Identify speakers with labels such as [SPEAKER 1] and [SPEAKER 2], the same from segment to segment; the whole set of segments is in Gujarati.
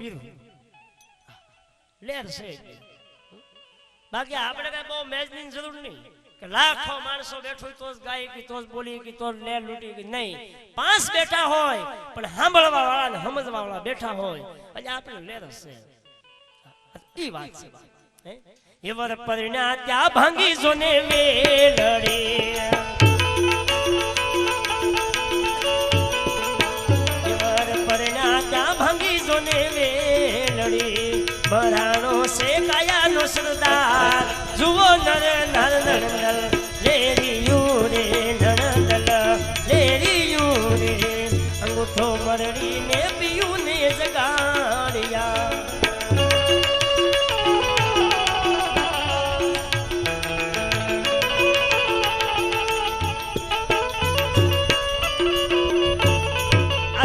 [SPEAKER 1] પીર લેર છે બાકી આપણે કઈ બહુ મેજની જરૂર નહીં કે લાખો માણસો બેઠો તો જ ગાય કે તો જ બોલી કે તો જ લેર લૂટી કે નહીં 5 બેઠા હોય પણ સાંભળવા વાળા ને સમજવા વાળા બેઠા હોય એટલે આપણે લેર છે ઈ વાત છે હે એવર પરિણા ત્યાં ભાંગી જોને વેલડે એવર પરિણા ત્યાં ભાંગી જોને વેલડે ભરાણો છે કાયાનો સરદાર જુઓ નર નર નરંદલ લેરિયું રે નરંદલ લેરિયું રે અંગૂઠો મરડીને પીયું ને જગાડ્યા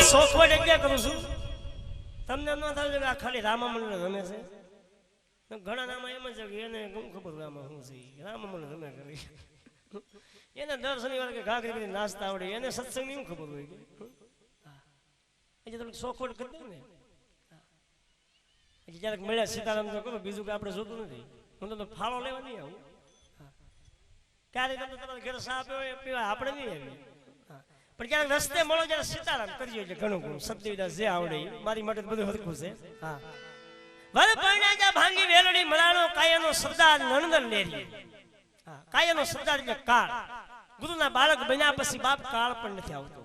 [SPEAKER 1] સોખવટ એટલે કરું છું તમને ન થાય કે આ ખાલી રામામણ રમે છે ઘણા નામ એમ જ કે એને ખબર આમાં શું છે રામામણ રમે કરી એને દર શનિવાર કે ઘાઘરી કરી નાસ્તા આવડે એને સત્સંગની શું ખબર હોય કે થોડુંક સોખવટ કરી દે ને ક્યારેક મળ્યા સીતારામ તો કરો બીજું કે આપણે જોતું નથી હું તો ફાળો લેવા નહીં આવું ક્યારેક તમારે ઘરે સા પીવા આપણે નહીં આવીએ પણ ક્યારેક રસ્તે મળો જ્યારે સીતારામ કરજો એટલે ઘણું ઘણું સત્યવિદા જે આવડે મારી માટે બધું હરખું છે હા વર પરણાજા ભાંગી વેલડી મરાણો કાયાનો સરદાર નણંદન લેરી હા કાયાનો સરદાર એટલે કાળ ગુરુના બાળક બન્યા પછી બાપ કાળ પણ નથી આવતો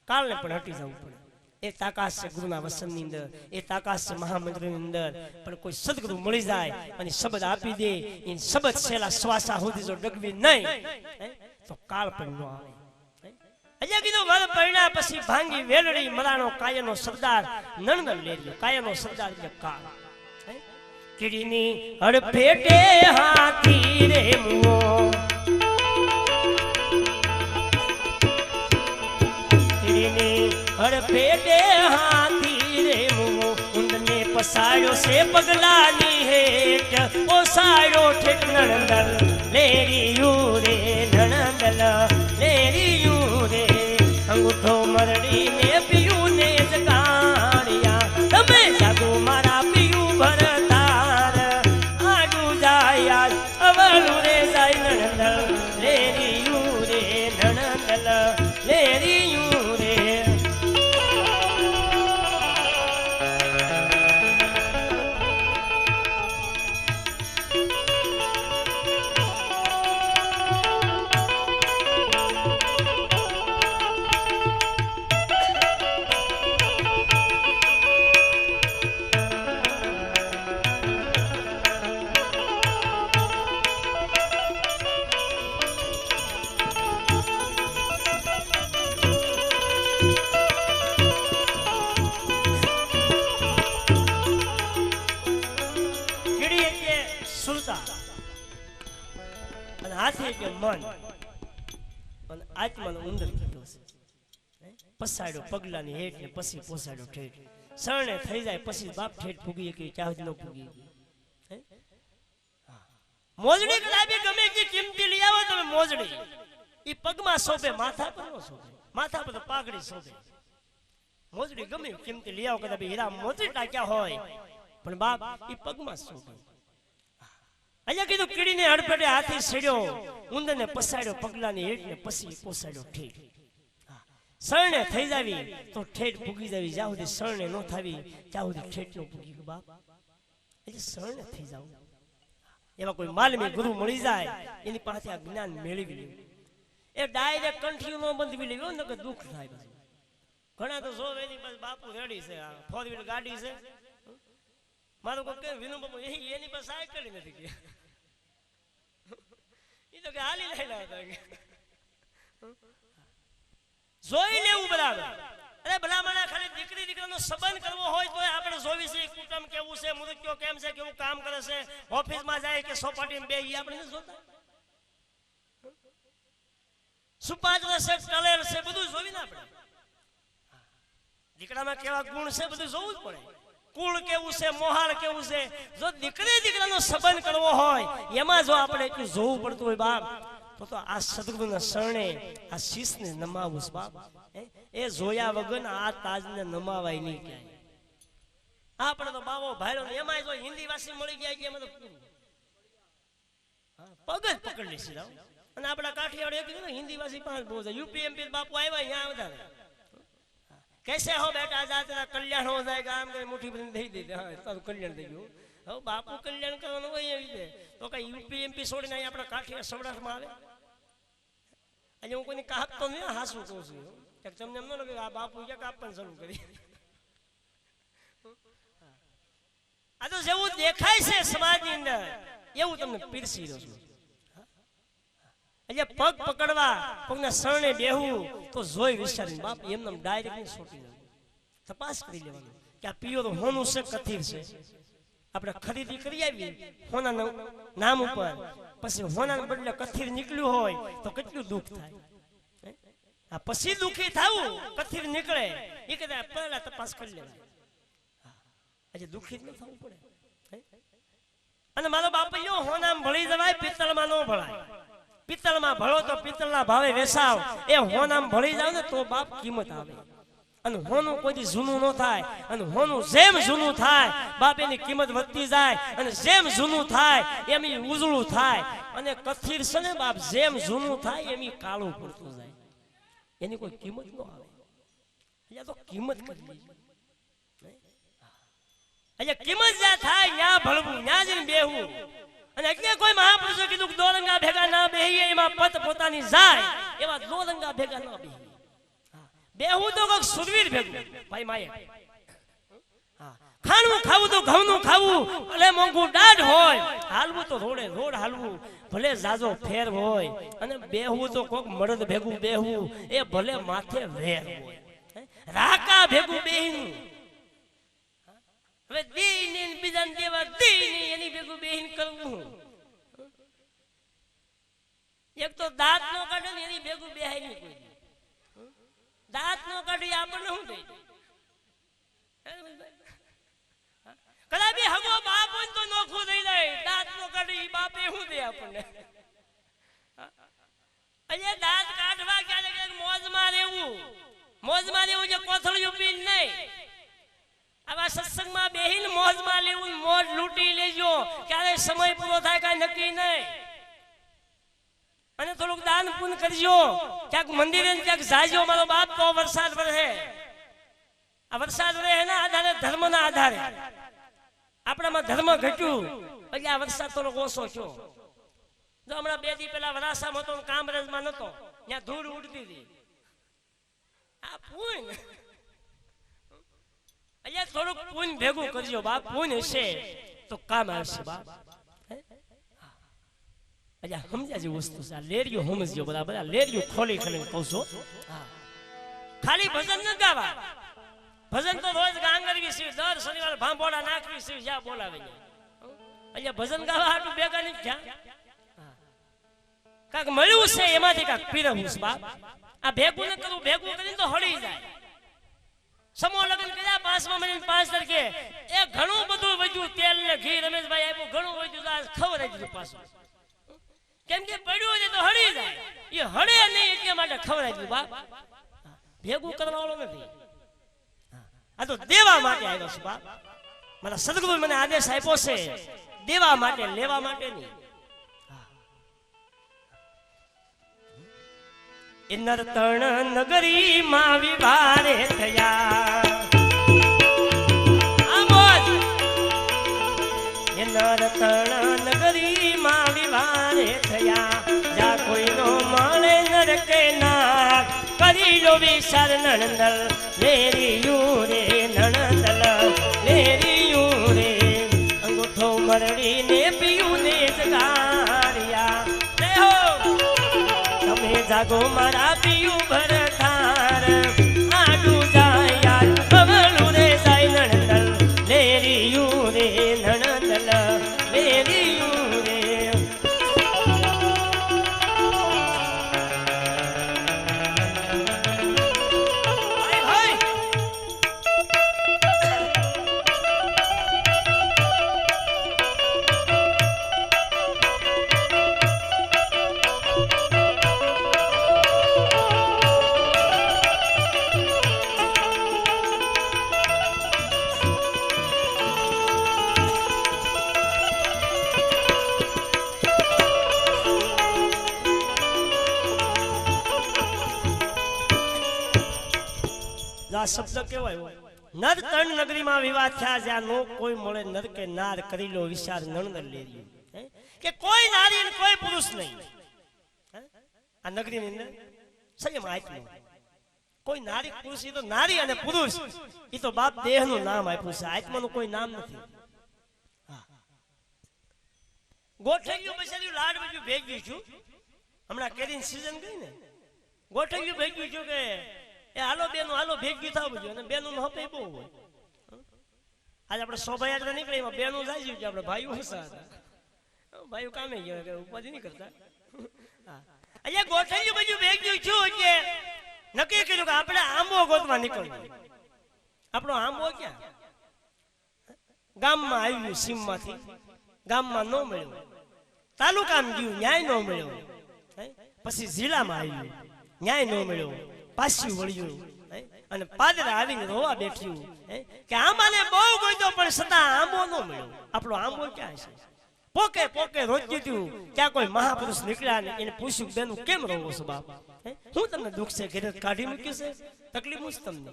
[SPEAKER 1] કાળને પણ હટી જવું પડે એ તાકાત છે ગુરુના વસનની અંદર એ તાકાત છે મહામંત્રની અંદર પણ કોઈ સદગુરુ મળી જાય અને શબ્દ આપી દે એ શબ્દ છેલ્લા શ્વાસા સુધી જો ડગવી નહીં તો કાળ પણ ન આવે અજે કીધું વર પરિણા પછી ભાંગી વેલડી મરાણો કાયાનો સરદાર નણંદન લેર્યો કાયાનો સરદાર એટલે કાળ કીડીની હડફેટે હાથી રે મુઓ કીડીની હડફેટે હાથી રે મુઓ ઊંડને પસાડ્યો છે પગલાની હેઠ ઓસાડ્યો ઠેઠ નણંદન લેરિયું રે નણંદન લેરિયું રે અંગૂઠો મરડીને પીયું ને જગાડ્યા તમે જાગો મારા પીયું ભરતાર આડું જાય અવળું રે જાય નણંદલ લેરિયું રે નણંદલ લેરિયું રે મન અને આત્માનો ઉંદર કીધો છે પસાડ્યો પગલાની હેઠ ને પછી પોસાડ્યો ઠેઠ શરણે થઈ જાય પછી બાપ ઠેઠ ફૂગી કે ચાહજ ન ફૂગી મોજડી કદાબી ગમે જે કિંમતી લઈ આવો તમે મોજડી ઈ પગમાં શોભે માથા પર ન શોભે માથા પર પાઘડી શોભે મોજડી ગમે કિંમતી લઈ આવો કદાબી હીરા મોતી ટાક્યા હોય પણ બાપ ઈ પગમાં શોભે અહીંયા કીધું કીડીને હડફેટે હાથી છેડ્યો ઉંદરને પસાડ્યો પગલાની હેઠ ને પછી પોસાડ્યો ઠેઠ શરણે થઈ જાવી તો ઠેઠ પૂગી જાવી જ્યાં સુધી શરણે ન થાવી ત્યાં સુધી ઠેઠ નો પૂગી બાપ એટલે શરણે થઈ જાવ એવા કોઈ માલમી ગુરુ મળી જાય એની પાસે આ જ્ઞાન મેળવી લેવું એ ડાયરેક્ટ કંઠી નો બંધવી લેવું ને કે દુઃખ થાય ઘણા તો જો એની બસ બાપુ રેડી છે આ 4 વ્હીલ ગાડી છે મારું કોઈ કે વિનુ બાપુ એની પાસે સાયકલ નથી કે ઈ તો કે હાલી લઈને આવતા કે જોઈ લેવું બરાબર અરે ભલામણા ખાલી દીકરી દીકરાનો સંબંધ કરવો હોય તો આપણે જોવી છે કુટુંબ કેવું છે મૃત્યુ કેમ છે કેવું કામ કરે છે ઓફિસમાં જાય કે સોપાટીમાં બેહી આપણે નથી જોતા સુપાત્ર છે કલેર છે બધું જોવી ને આપણે દીકરામાં કેવા ગુણ છે બધું જોવું જ પડે કુળ કેવું છે મોહાળ કેવું છે જો દીકરી દીકરાનો સંબંધ કરવો હોય એમાં જો આપણે એટલું જોવું પડતું હોય બાપ તો આ સદગુરુના શરણે આ શીશને નમાવું બાપ એ જોયા વગર આ તાજને નમાવાય નહીં ક્યાંય આપણે તો બાવો ભાઈરો ને એમાંય જો હિન્દી વાસી મળી ગયા કે એમાં તો પગ જ પકડી લેશે અને આપણા કાઠિયાવાડ એક ને હિન્દી વાસી પાંચ બહુ છે યુપીએમપી બાપુ આવ્યા અહીંયા વધારે कैसे हो बेटा जा तेरा कल्याण हो जाएगा આમ કઈ મુઠ્ઠી ભરીને દઈ દે હા તારું કલ્યાણ થઈ ગયું હવે બાપુ કલ્યાણ કરવાનું હોય એવી રીતે તો કઈ યુપીએમપી છોડીને અહીં આપણા કાઠિયા સૌરાષ્ટ્રમાં આવે એટલે હું કોઈની કાપ તો નહીં હાસું કહું છું કે તમને એમ ન લાગે આ બાપુ ક્યાંક આપવાનું શરૂ કરી આ તો જેવું દેખાય છે સમાજની અંદર એવું તમને પીરસી રહ્યો છું એટલે પગ પકડવા પગના શરણે બેહવું તો જોઈ વિચારીને બાપ એમને ડાયરેક્ટ નહીં છોટી જવું તપાસ કરી લેવાનું કે આ પિયો તો હોનું છે કથિર છે આપણે ખરીદી કરી આવી હોના નામ ઉપર પછી હોના બદલે કથિર નીકળ્યું હોય તો કેટલું દુઃખ થાય આ પછી દુઃખી થવું કથિર નીકળે એ કદાચ પહેલા તપાસ કરી લેવાય આજે દુઃખી જ ન થવું પડે અને મારો બાપૈયો હોનામ ભળી જવાય પિત્તળમાં ન ભળાય પિત્તળમાં ભળો તો પિત્તળના ભાવે વેસાવ એ હોનામ ભળી જાવ ને તો બાપ કિંમત આવે અને હોનું કોઈ જૂનું ન થાય અને હોનું જેમ જૂનું થાય બાપ એની કિંમત વધતી જાય અને જેમ જૂનું થાય એમ ઉજળું થાય અને કથિર છે ને બાપ જેમ જૂનું થાય એમ કાળું પડતું જાય એની કોઈ કિંમત ન આવે એટલે તો કિંમત કરી એટલે કિંમત જ્યાં થાય ત્યાં ભળવું ત્યાં જઈને બેહવું અને એટલે કોઈ મહાપુરુષે કીધું કે દોરંગા ભેગા ના બેહીએ એમાં પત પોતાની જાય એવા દોરંગા ભેગા ના બેહીએ બેહવું તો કોક સુરવીર ભેગું ભાઈ માએ ખાણું ખાવું તો ઘઉંનું ખાવું ભલે મોંઘું દાઢ હોય હાલવું તો રોડે રોડ હાલવું ભલે જાજો ફેર હોય અને બેહવું તો કોક મરદ ભેગું બેહવું એ ભલે માથે વેર હોય રાકા ભેગું બેહીનું હવે દીની બીજાને દેવા દીની એની ભેગું બેહીન કરવું એક તો દાંત નો કાઢે ને એની ભેગું બેહાય નહીં કોઈ દાંત નો કાઢી આપણને શું દે કદાચ બી હગો બાપ હોય તો નોખું થઈ જાય દાંત નો કાઢી બાપે શું દે આપણને અહીંયા દાંત કાઢવા ક્યારેક મોજમાં રહેવું જે કોથળિયું પીન નહીં આવા સત્સંગમાં બેહીને મોજમાં લેવું મોજ લૂંટી લેજો ક્યારે સમય પૂરો થાય કઈ નક્કી નહીં અને થોડુંક દાન પુણ્ય કરજો ક્યાંક મંદિરે ક્યાંક જાજો મારો બાપ તો વરસાદ વરસે આ વરસાદ રહે એના આધારે ધર્મના આધારે આપણામાં ધર્મ ઘટ્યું એટલે આ વરસાદ થોડો ઓછો થયો જો હમણાં 2 દી પહેલા વરાસામાં હતો કામરેજમાં નતો ત્યાં ધૂળ ઉડતી હતી આ પુણ્ય અહીંયા થોડુંક પુણ્ય ભેગું કરજો બાપ પુણ્ય હશે તો કામ આવશે બાપ અહીંયા સમજ્યા જેવી વસ્તુ છે આ લેરિયો સમજજો બરાબર આ લેરિયો ખોલી ખોલીને કહું છું ખાલી ભજન ન ગાવા ભજન તો રોજ ગાંગરવી છે દર શનિવારે ભાંભોડા નાખવી છે જ્યાં બોલાવે અહીંયા ભજન ગાવા હાટું ભેગા નહીં ક્યાં કાક મળ્યું છે એમાંથી કાક પીરવું છે બાપ આ ભેગું ન કરવું ભેગું કરીને તો હળી જાય સમૂહ લગ્ન કર્યા 5મા મહિને 5 તારીખે એ ઘણું બધું વધ્યું તેલ ને ઘી રમેશભાઈ આપ્યું ઘણું વધ્યું આ ખવડાવી દીધું પાછું કેમ કે પડ્યું છે તો હળી જાય એ હળે નહીં એટલે માટે ખવડાવી દીધું બાપ ભેગું કરવા વાળો નથી આ તો દેવા માટે આવ્યો છે બાપ મારા સદગુરુ મને આદેશ આપ્યો છે દેવા માટે લેવા માટે નહીં નરતણ નગરી માં વિવારે થયા નરતણ નગરી માં વિવારે થયા જા કોઈ નો મળે નરકે ના કરી લો વિચાર નણંદલ લેરિયું રે નણંદલ લેરિયું રે અંગૂઠો મરડી ને પીયું ને જગાડ્યા જાગો મારા પિયું ભરતાર આડું જાય બબલું રે જાય નણંદલ લેરિયું રે નણંદલ લેરિયું રે આ શબ્દ કેવાય નર તણ નગરીમાં વિવાહ થયા જ્યાં નો કોઈ મળે નર કે નાર કરી લો વિચાર નણંદ લેર્યું કે કોઈ નારી અને કોઈ પુરુષ નહીં આ નગરીની અંદર સંયમ આત્મા કોઈ નારી પુરુષ એ તો નારી અને પુરુષ એ તો બાપ દેહનું નામ આપ્યું છે આત્માનું કોઈ નામ નથી ગોઠવ્યું બસાર્યું લાડ બધું ભેગ્યું છું હમણાં કેરીની સીઝન ગઈ ને ગોઠવ્યું ભેગ્યું છું કે એ હાલો બેનું હાલો ભેગ્યું થાવ બધું અને બેનું હપે બહુ હોય આજે આપણે શોભાયાત્રા નીકળે એમાં બેનું જાય છે આપણે ભાઈઓ હસા હતા ભાઈઓ કામે ગયા કે ઉપાધિ નહીં કરતા અહીંયા ગોઠવ્યું બધું ભેગ્યું છું કે નક્કી કર્યું કે આપણે આંબો ગોતવા નીકળવું આપણો આંબો ક્યાં ગામમાં આવ્યું સીમમાંથી ગામમાં ન મળ્યો તાલુકામાં ગયું ન્યાય ન મળ્યો પછી જિલ્લામાં આવ્યું ન્યાય ન મળ્યો પાછું વળ્યું અને પાદરા આવીને રોવા બેઠ્યું કે આંબાને બહુ ગોત્યો પણ છતાં આંબો ન મળ્યો આપણો આંબો ક્યાં છે પોકે પોકે રોજ દીધું ક્યાં કોઈ મહાપુરુષ નીકળ્યા ને એને પૂછ્યું બેનું કેમ રહો છો બાપ હું તમને દુઃખ છે ઘરે કાઢી મૂક્યું છે તકલીફ જ તમને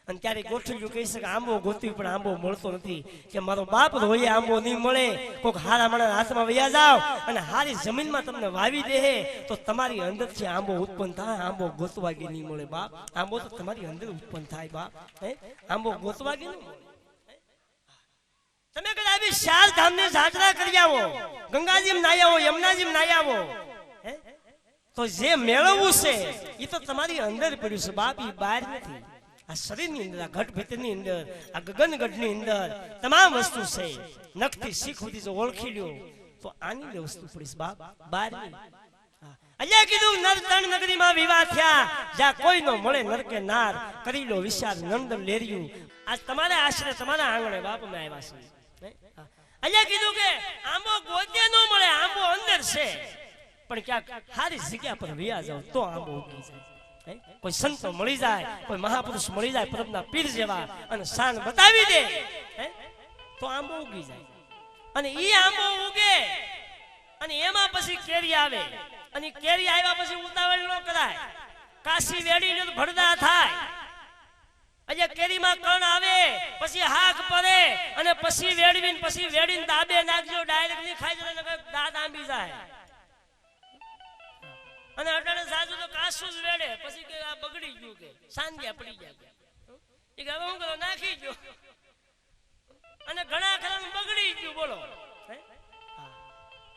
[SPEAKER 1] અને ત્યારે ગોઠવ્યું કહી શકે આંબો ગોત્યું પણ આંબો મળતો નથી કે મારો બાપ રોયે આંબો નહીં મળે કોઈક હારા માણસ હાથમાં વયા જાવ અને હારી જમીનમાં તમને વાવી દે તો તમારી અંદરથી આંબો ઉત્પન્ન થાય આંબો ગોતવા ગઈ નહીં મળે બાપ આંબો તો તમારી અંદર ઉત્પન્ન થાય બાપ આંબો ગોતવા ગઈ નહીં તમે કદાચ આવી 4 ધામને જાત્રા કરી આવો ગંગાજીમાં નાહી આવો યમુનાજીમાં નાહી આવો તો જે મેળવવું છે એ તો તમારી અંદર પડ્યું છે બાપ એ બહાર નથી આ શરીરની અંદર આ ઘટ ભીતરની અંદર આ ગગનગઢની અંદર તમામ વસ્તુ છે નખથી શીખ સુધી જો ઓળખી લ્યો તો આની વસ્તુ પડીશ બાપ બહાર નહીં અહીંયા કીધું નર તણ નગરીમાં વિવાહ થયા જ્યાં કોઈ નો મળે નર કે નાર કરી લો વિચાર નંદ લેર્યું આજ તમારા આશરે તમારા આંગણે બાપ મેં આવ્યા છે અહીંયા કીધું કે આંબો ગોતે ન મળે આંબો અંદર છે પણ ક્યાંક સારી જગ્યા પર વ્યા જાવ તો આંબો ઉગી જાય કોઈ સંતો મળી જાય કોઈ મહાપુરુષ મળી જાય પરમના પીર જેવા અને શાન બતાવી દે તો આંબો ઉગી જાય અને ઈ આંબો ઉગે અને એમાં પછી કેરી આવે અને કેરી આવ્યા પછી ઉતાવળ ન કરાય કાશી વેડી ને ભડદા થાય આજે કેરીમાં કણ આવે પછી હાક પડે અને પછી વેડીને દાબે નાખજો ડાયરેક્ટ ની ખાઈ જતો ને દાંત આંબી જાય અને અટાણે સાજુ તો કાસુ જ વેડે પછી કે આ બગડી ગયું કે સાંજ્યા પડી જાય એ હવે હું કરો નાખી ગયો અને ઘણા ખરા બગડી ગયું બોલો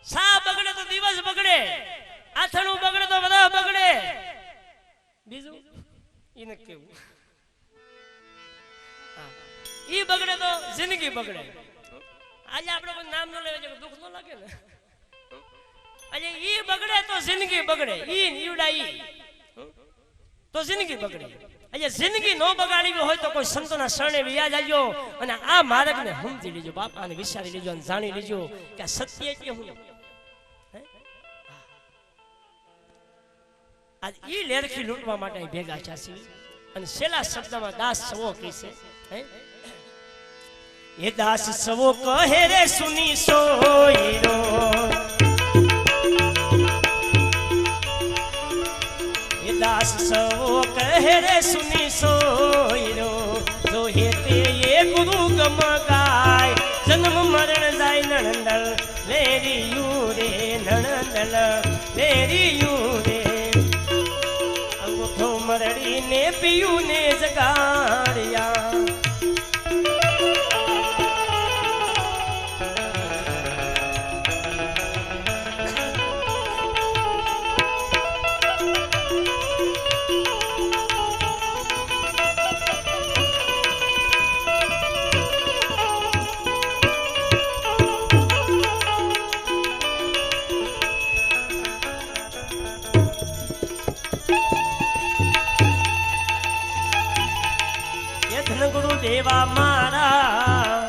[SPEAKER 1] સા બગડે તો દિવસ બગડે આથણું બગડે તો બધા બગડે બીજું એને કેવું ઈ બગડે તો જિંદગી બગડે આજે આપણે કોઈ નામ ન લેવા જોઈએ દુઃખ ન લાગે ને આજે ઈ બગડે તો જિંદગી બગડે ઈ નીવડા ઈ તો જિંદગી બગડે આજે જિંદગી નો બગાડવી હોય તો કોઈ સંતોના શરણે વ્યા જાજો અને આ માર્ગને સમજી લેજો બાપ આને વિચારી લેજો અને જાણી લેજો કે આ સત્ય કે હું આજ ઈ લેરખી લૂંટવા માટે ભેગા છે અને છેલ્લા શબ્દમાં દાસ સવો કહેશે એ દાસ સવો કહે રે સુની સોયરો એ દાસ સવો કહે રે સુની સોયરો જો હેતે એ ગુરુ ગમ ગાય જન્મ મરણ જાય નણંદલ લેરિયું રે નણંદલ લેરિયું રે અંગૂઠો મરડીને પીયું ને જગાડ્યા દેવા મારા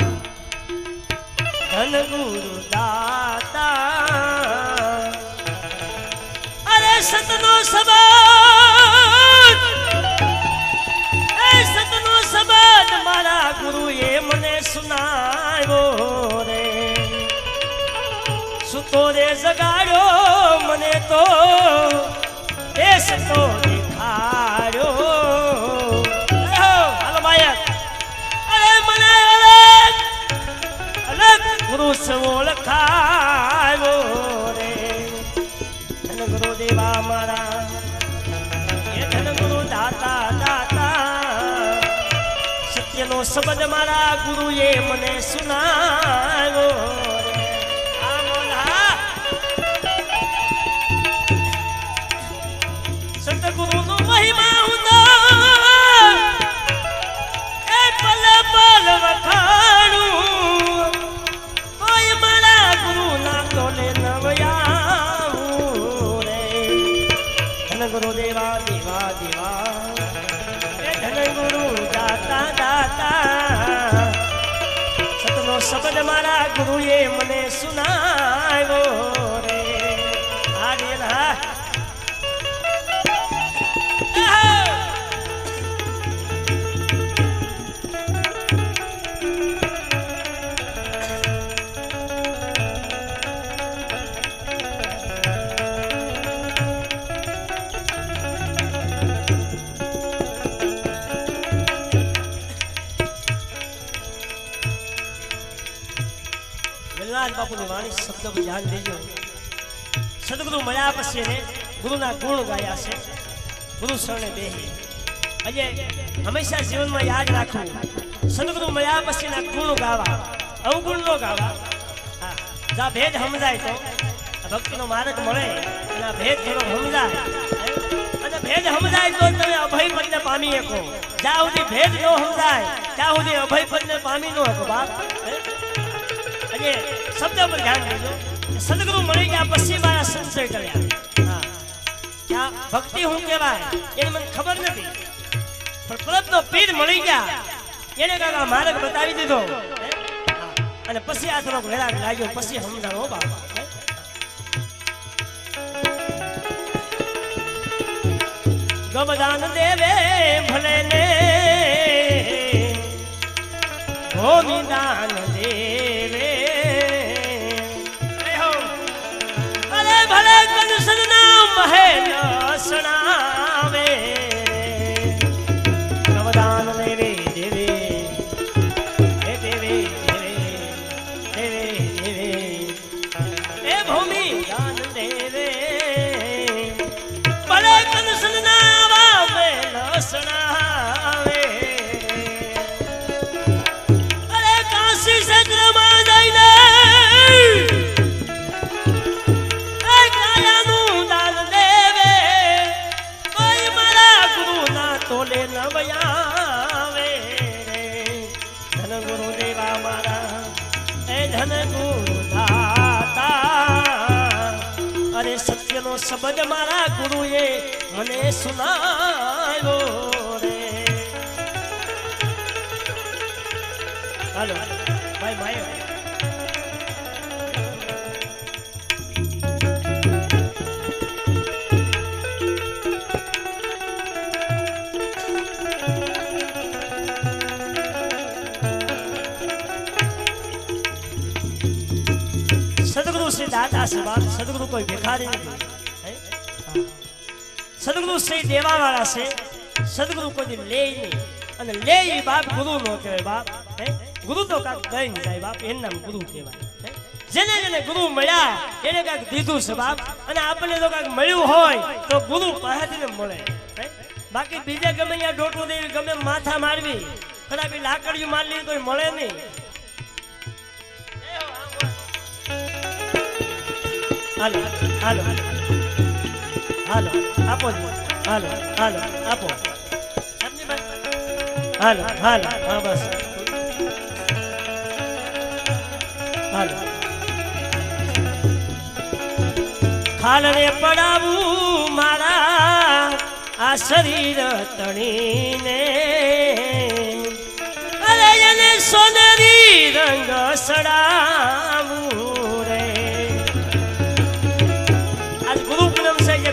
[SPEAKER 1] ધન ગુરુ દાતા અરે સતનો સબદ એ સતનો સબદ મારા ગુરુએ મને સુનાવ્યો રે સુતો રે જગાડ્યો મને તો એ સતો દેખાડ્યો માણસ ઓળખાયો રે ધન ગુરુ દેવા મારા એ ધન ગુરુ દાતા દાતા સત્યનો શબ્દ મારા ગુરુએ મને સુનાવ્યો રે આ મોલા સતગુરુનો મહિમા હું એ પલ પલ વખાણું કોઈ મારા ગુરુના તોલે નવયાવું રે ધન ગુરુ દેવા દેવા દેવા એ ધન ગુરુ દાતા દાતા સતનો શબ્દ મારા ગુરુએ મને સુનાવ્યો રે આ રે ના બાપુની વાણી શબ્દ ધ્યાન દેજો સદગુરુ મળ્યા પછી ને ગુરુના ગુણ ગાયા છે ગુરુ શરણે બેહી આજે હંમેશા જીવનમાં યાદ રાખવું સદગુરુ મળ્યા પછીના ગુણ ગાવા અવગુણ નો ગાવા જા ભેદ સમજાય તો ભક્તિનો માર્ગ મળે એના ભેદ થોડો સમજાય અને ભેદ સમજાય તો તમે અભય પદને પામી શકો જ્યાં સુધી ભેદ ન સમજાય ત્યાં સુધી અભય પદને પામી ન શકો બાપ આજે શબ્દ પર ધ્યાન દેજો સદગુરુ મળી ગયા પછી મારા સંશય કર્યા ત્યાં ભક્તિ હું કહેવાય એને મને ખબર નથી પણ પ્રભુનો પીર મળી ગયા એને કાકા માર્ગ બતાવી દીધો અને પછી આ થોડોક વેરાગ લાગ્યો પછી સમજાણો બાપા ગવદાન દેવે ભલે ને ભૂમિદાન દેવે ભલે કંસના મહેલ સણાવે ગવદાન દેવે દેવે દેવે દેવે દેવે એ ભૂમિ દાન દેવે ભલે કંસના મહેલ સણાવે અરે કાશી સત્રમાં જઈને તોલે નવયાવે રે ધન ગુરુ દેવા મારા એ ધન ગુરુ દાતા અરે સત્યનો શબ્દ મારા ગુરુએ મને સુનાવ્યો રે હાલો ભાઈ ભાઈ સદગુરુ શ્રી દાતા છે બાપ સદગુરુ કોઈ ભિખારી નથી સદગુરુ શ્રી દેવા વાળા છે સદગુરુ કોઈ લે નહીં અને લે એ બાપ ગુરુ નો કહેવાય બાપ ગુરુ તો કાંક દઈ ન જાય બાપ એનું નામ ગુરુ કહેવાય જેને જેને ગુરુ મળ્યા એને કાંક દીધું છે બાપ અને આપણને તો કાંક મળ્યું હોય તો ગુરુ પાસેથી મળે બાકી બીજે ગમે ત્યાં ડોટું દેવી ગમે માથા મારવી કદાચ લાકડીયું મારલી કોઈ મળે નહીં હાલો હાલો હાલો આપો હાલો હાલો આપો હાલો હાલો હા બસ હાલો ખાલ રે પડાવું મારા આ શરીર તણીને અરે એને સોનેરી રંગ સડાવું રે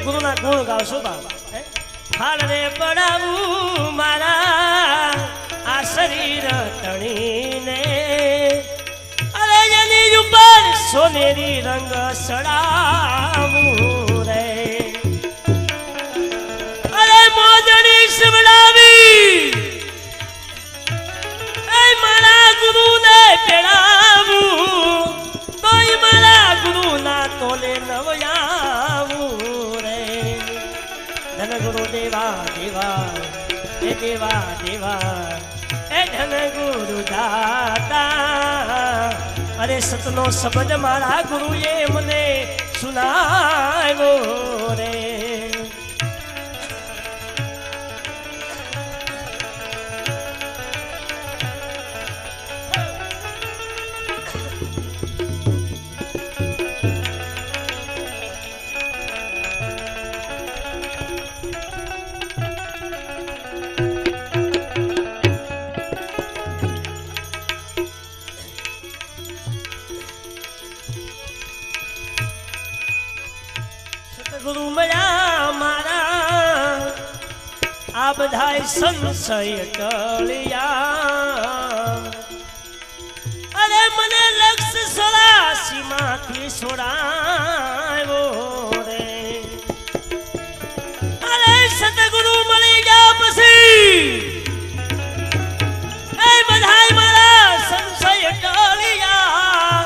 [SPEAKER 1] ગુરુના ગુણ ગાવશો બાબા હાલ રે પડાવું મારા આ શરીર તણીને અરે એની ઉપર સોનેરી રંગ સડાવું રે અરે મોજણી શિવડાવી એ મારા ગુરુને પેડાવું દેવા દેવા એ ધન ગુરુ દાતા અરે સતનો શબ્દ મારા ગુરુએ મને સુનાવ્યો રે ગુરુ મળ્યા મારા આ બધાય સંશય ટળ્યા અરે મને લક્ષ 84 માંથી છોડાવ્યો રે અરે સતગુરુ મળી ગયા પછી એ બધાય મારા સંશય ટળ્યા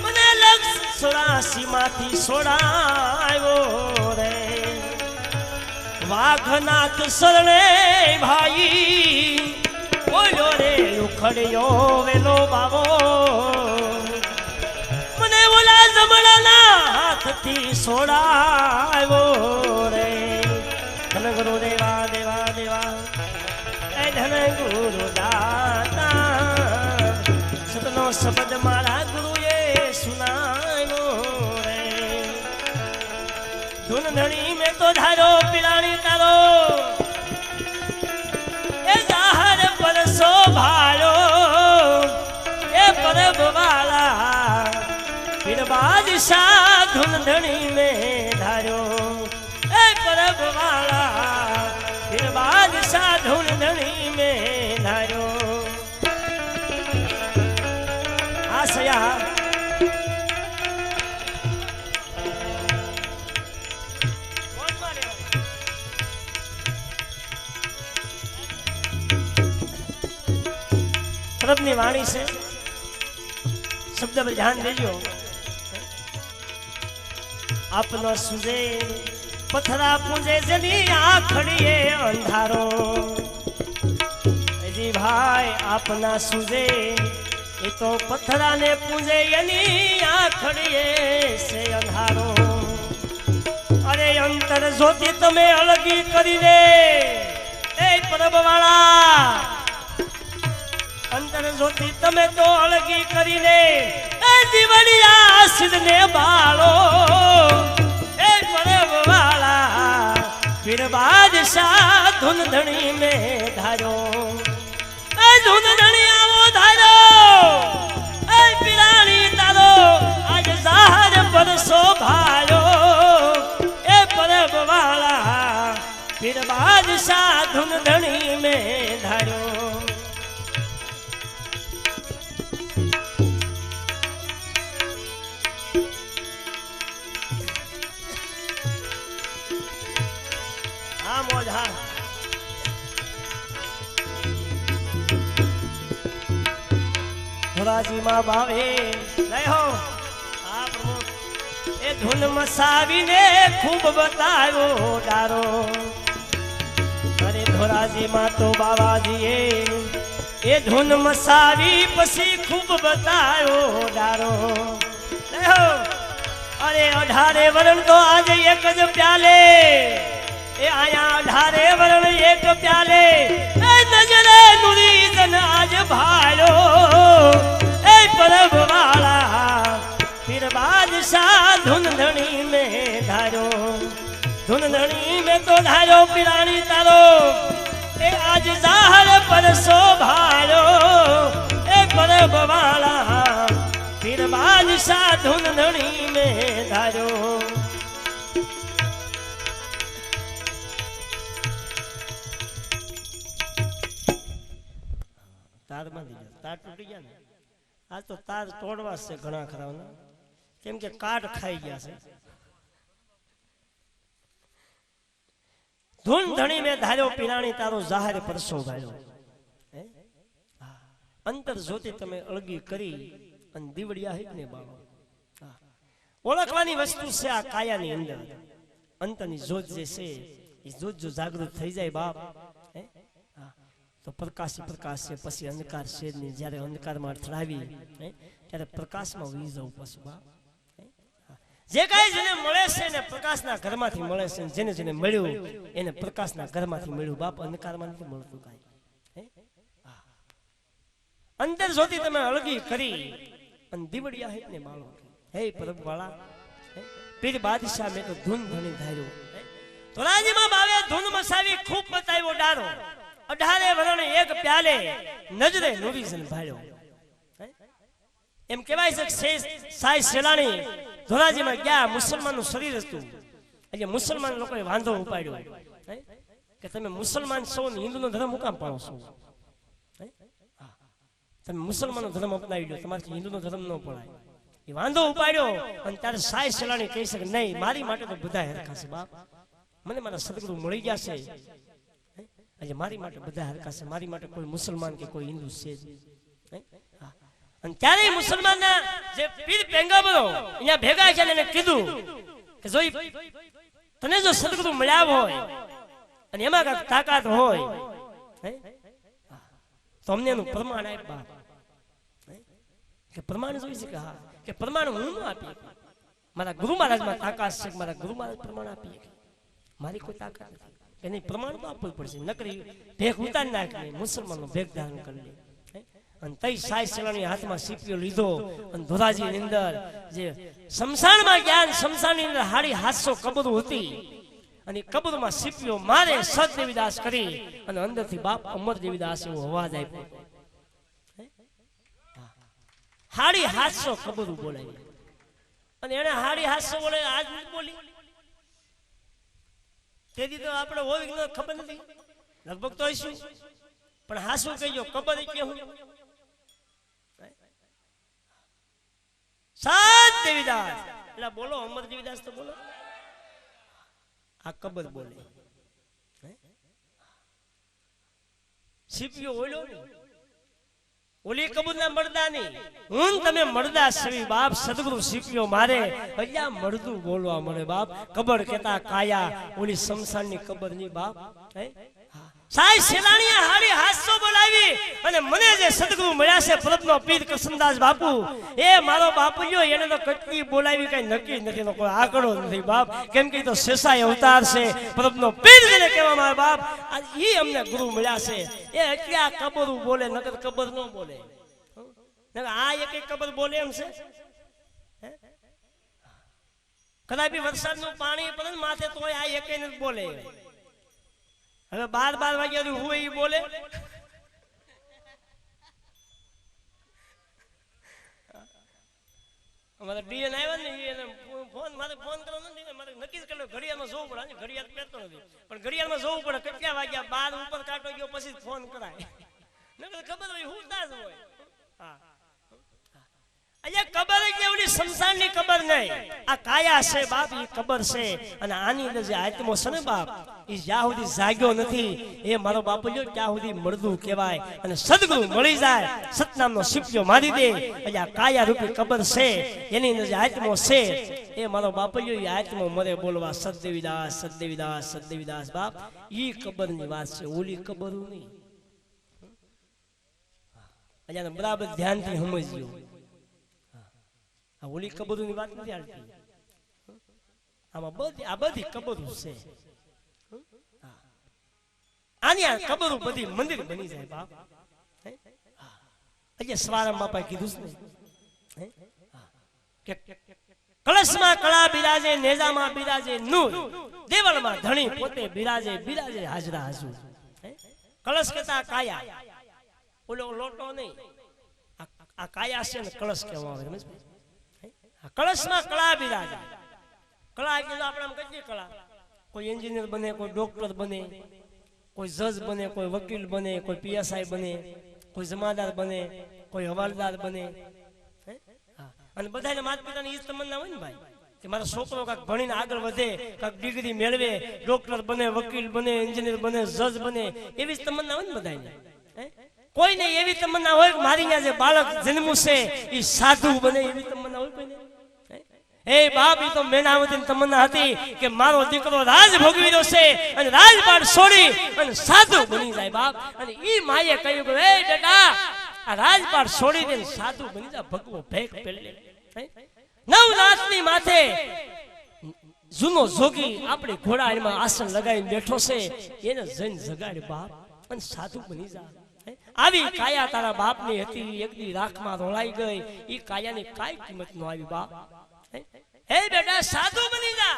[SPEAKER 1] મને લક્ષ 84 માંથી છોડાવ્યો રે વાઘનાથ શરણે ભાઈ બોલ્યો રે ઉખડ્યો વેલો બાવો મને ઓલા જમણાના હાથથી છોડાવ્યો રે ધન ગુરુ દેવા દેવા દેવા એ ધન ગુરુ દાતા સતનો શબ્દ મારા ગુરુએ સુનાવ્યો રે ધૂન ધણી મેં તો ધારો પીળાણી તારો એ જાહર પર શોભાયો એ પરબ વાલા પીર બાદશાહ ધૂન ધણી મેં ધાર્યો એ પરબ વાલા પીર બાદશાહ ધૂન ધણી મેં ધાર્યો આશયા પ્રભની વાણી છે શબ્દ પર ધ્યાન દેજો આપનો સુજે પથરા પૂજે જેની આખડીએ અંધારો જી ભાઈ આપના સુજે એ તો પથરાને પૂજે એની આખડીએ છે અંધારો અરે અંતર જ્યોતિ તમે અળગી કરીને એ પરબવાળા અંતર જ્યોતિ તમે તો અળગી કરીને એ દીવડિયા સિદ્ધને બાળો એ પરબવાળા પીર બાદશાહ ધૂન ધણી મેં ધાર્યો એ ધૂન ધણી આવો ધાર્યો એ પીરાણી તારો આજ જાહર પર શોભાયો એ પરબવાળા પીર બાદશાહ ધૂન ધણી મેં ધાર્યો ધોરાજી માં ભાવે લયો આ પ્રભુ એ ધૂન મસાવીને ખૂબ બતાવ્યો ડારો અરે ધોરાજી માં તો બાવાજીએ એ ધૂન મસાવી પછી ખૂબ બતાવ્યો ડારો લયો અરે 18 વરણ તો આજે એક જ પ્યાલે એ આયા 18 વરણ એક પ્યાલે એ નજરે નુરી જન આજ ભાયો એ પરબ વાળા પીર બાદશાહ ધૂન ધણી મેં ધાર્યો ધૂન ધણી મેં તો ધાર્યો પીરાણી તારો એ આજ જાહર પર શોભાયો એ પરબ વાળા પીર બાદશાહ ધૂન ધણી મેં ધાર્યો તાર બાંધી ગયા તાર તૂટી ગયા ને આ તો તાર તોડવા છે ઘણા ખરા કેમ કે કાટ ખાઈ ગયા છે ધૂન ધણી મેં ધાર્યો પીરાણી તારો જાહેર પરસો ભાયો અંતર જ્યોતિ તમે અળગી કરી અને દીવડિયા હિત ને બાળો ઓળખવાની વસ્તુ છે આ કાયાની અંદર અંતરની જ્યોત જે છે એ જ્યોત જો જાગૃત થઈ જાય બાપ તો પ્રકાશ પ્રકાશ છે, પછી અંધકાર છે નહીં. જ્યારે અંધકારમાં અથડાવી ત્યારે પ્રકાશમાં વી જવું પાછું બાપ. જે કાંઈ જેને મળે છે ને પ્રકાશના ઘરમાંથી મળે છે, જેને જેને મળ્યું એને પ્રકાશના ઘરમાંથી મળ્યું બાપ. અંધકારમાં નથી મળતું કાંઈ. અંતર જ્યોતિ તમે અળગી કરી અને દીવડિયા હેત ને બાળો. હે પરબ વાળા પીર બાદશાહ મેં તો ધૂન ધણી ધાર્યું. ધોરાજીમાં બાવે ધૂન મસાવી ખૂબ બતાવ્યો ડારો. 18 વરણ એક પ્યાલે નજરે નુરી જન ભાળ્યો. એમ કહેવાય છે કે સાઈ સેલાણી ધોરાજીમાં ગયા, મુસલમાનનું શરીર હતું. એટલે મુસલમાન લોકોએ વાંધો ઉપાડ્યો કે તમે મુસલમાન છો ને હિન્દુનો ધર્મ મુકામ પાડો છો. તમે મુસલમાનનો ધર્મ અપનાવી લો, તમારે હિન્દુનો ધર્મ ન પડાય. એ વાંધો ઉપાડ્યો અને ત્યારે સાઈ સેલાણી કહી શકે નહીં, મારી માટે તો બધા હરખા છે બાપ. મને મારા સદગુરુ મળી ગયા છે એટલે મારી માટે બધા હરખા છે. મારી માટે કોઈ મુસલમાન કે કોઈ હિન્દુ છે જ. અને ત્યારે મુસલમાનના જે પીર પેંગાબરો અહીંયા ભેગા છે એને કીધું કે જો તને જો સદગુરુ મળ્યા હોય અને એમાં કાંઈક તાકાત હોય તો અમને એનું પ્રમાણ આપ બાપ. કે પ્રમાણ જોઈ છે કે હા, કે પ્રમાણ હું ન આપી. મારા ગુરુ મહારાજમાં તાકાત છે, મારા ગુરુ મહારાજ પ્રમાણ આપી. મારી કોઈ તાકાત નથી કે નહીં, પ્રમાણ તો આપવું પડશે. નકરી ભેગ ઉતારી નાખી, મુસલમાનનો ભેગ ધારણ કરી લે. અને તઈ સાઈ સેલાણી હાથમાં સીપીઓ લીધો અને ધોરાજીની અંદર જે શમશાનમાં ગયા, શમશાનની અંદર 750 કબરો હતી અને કબરમાં સીપીઓ મારે સત દેવીદાસ કરી અને અંદરથી બાપ અમર દેવીદાસ એવો અવાજ આપ્યો. 750 કબરું બોલાવી અને એને 750 બોલે આજ નથી બોલી. તેથી તો આપણે હોય ખબર નથી, લગભગ તો હશું પણ હાસું કહીજો કબર કે હું સાત દેવીદાસ એટલે બોલો અમર દેવીદાસ તો બોલો. આ કબર બોલે સીપીઓ ઓલો ને ઓલી કબૂર ના મળદા નહીં, હું તમે મળદા સવી બાપ. સદગુરુ સીપીઓ મારે અહીંયા મળદું બોલવા મળે બાપ. કબર કેતા કાયા ઓલી શમશાનની કબર ની બાપ. સાઈ સેલાણીએ 750 બોલાવી અને મને જે સદગુરુ મળ્યા છે પરબનો પીર કૃષ્ણદાસ બાપુ, એ મારો બાપુયો એને તો કેટલી બોલાવી કઈ નક્કી નથી, નો કોઈ આંકડો નથી બાપ. કેમ કે તો શેષાઈ અવતાર છે, પરબનો પીર જેને કહેવામાં આવે બાપ. ઈ અમને ગુરુ મળ્યા છે. એ એટલે આ કબર બોલે, નકર કબર ન બોલે. આ એક કબર બોલે એમ છે. કદાપી વરસાદનું પાણી પડે ને માથે તોય આ એક નથી બોલે. હવે 12 વાગ્યા હું એ બોલે. અમારે ડીએન આવ્યા ને એને ફોન મારે ફોન કરવાનો નથી, મારે નક્કી જ કર્યો ઘડિયાળમાં જોવું પડે. ઘડિયાળ પહેરતો નથી પણ ઘડિયાળમાં જોવું પડે કેટલા વાગ્યા. 12 ઉપર કાંટો ગયો પછી ફોન કરાય. નકર ખબર હોય હું તાજ હોય. હા અહીંયા કબર એટલે ઓલી શમશાનની કબર નહીં, આ કાયા છે બાપ. એ કબર છે અને આની અંદર જે આત્મો છે ને બાપ, એ જ્યાં સુધી જાગ્યો નથી એ મારો બાપુ જો ત્યાં સુધી મળદું કહેવાય. અને સદગુરુ મળી જાય, સતનામનો સીપીઓ મારી દે એટલે આ કાયા રૂપી કબર છે, એની અંદર જે આત્મો છે એ મારો બાપુ જો એ આત્મો મરે બોલવા સતદેવીદાસ સતદેવીદાસ સતદેવીદાસ બાપ. એ કબરની વાત છે, ઓલી કબર નહીં. અહીંયા બરાબર ધ્યાનથી સમજ્યો. ઓલી કબરોની વાત નથી આવતી. આમાં આ બધી કબરો છે. આની આ કબરો બધી મંદિર બની જાય બાપ. અહીંયા સવારામ બાપાએ કીધું છે ને કળશમાં કળા બિરાજે, નેજામાં બિરાજે નૂર, દેવળમાં ધણી પોતે બિરાજે, બિરાજે હાજરા હાજુ. કળશ કેતા કાયા, ઓલો લોટો નહીં, આ કાયા છે ને કળશ કહેવામાં આવે. કળશમાં કળા બિરાજે. કળા એટલે આપણે આમ કહીએ કળા, કોઈ એન્જિનિયર બને, કોઈ ડોક્ટર બને, કોઈ જજ બને, કોઈ વકીલ બને, કોઈ પીએસઆઈ બને, કોઈ જમાદાર બને, કોઈ હવાલદાર બને. અને બધાને માતા પિતાની ઈ તમન્ના હોય ને ભાઈ કે મારો છોકરો કાંઈક ભણીને આગળ વધે, કાંઈક ડિગ્રી મેળવે, ડોક્ટર બને, વકીલ બને, એન્જિનિયર બને, જજ બને, એવી જ તમન્ના હોય ને બધાને. કોઈને એવી તમન્ના હોય કે મારી ત્યાં જે બાળક જન્મું છે એ સાધુ બને, એવી તમન્ના હોય કોઈને? એ બાપ ઈ તો મેણાવતી તમન્ના હતી કે મારો દીકરો રાજ ભોગવી રહ્યો અને રાજપાટ છોડી અને સાધુ બની જાય બાપ અને ઈ માએ કહ્યું કે એ બેટા આ રાજપાટ છોડી દે સાધુ બની જા ભગવો ભેખ પેલે નવનાથની માથે જૂનો જોગી આપણી ઘોડામાં આસન લગાવીને બેઠો છે એને જન જગાડે બાપ અને સાધુ બની જા આવી કાયા તારા બાપની હતી એકદી રાખમાં રોળાઈ ગઈ ઈ કાયાની કાઈ કિંમત ન આવી બાપ હે બેટા સાધુ બની જા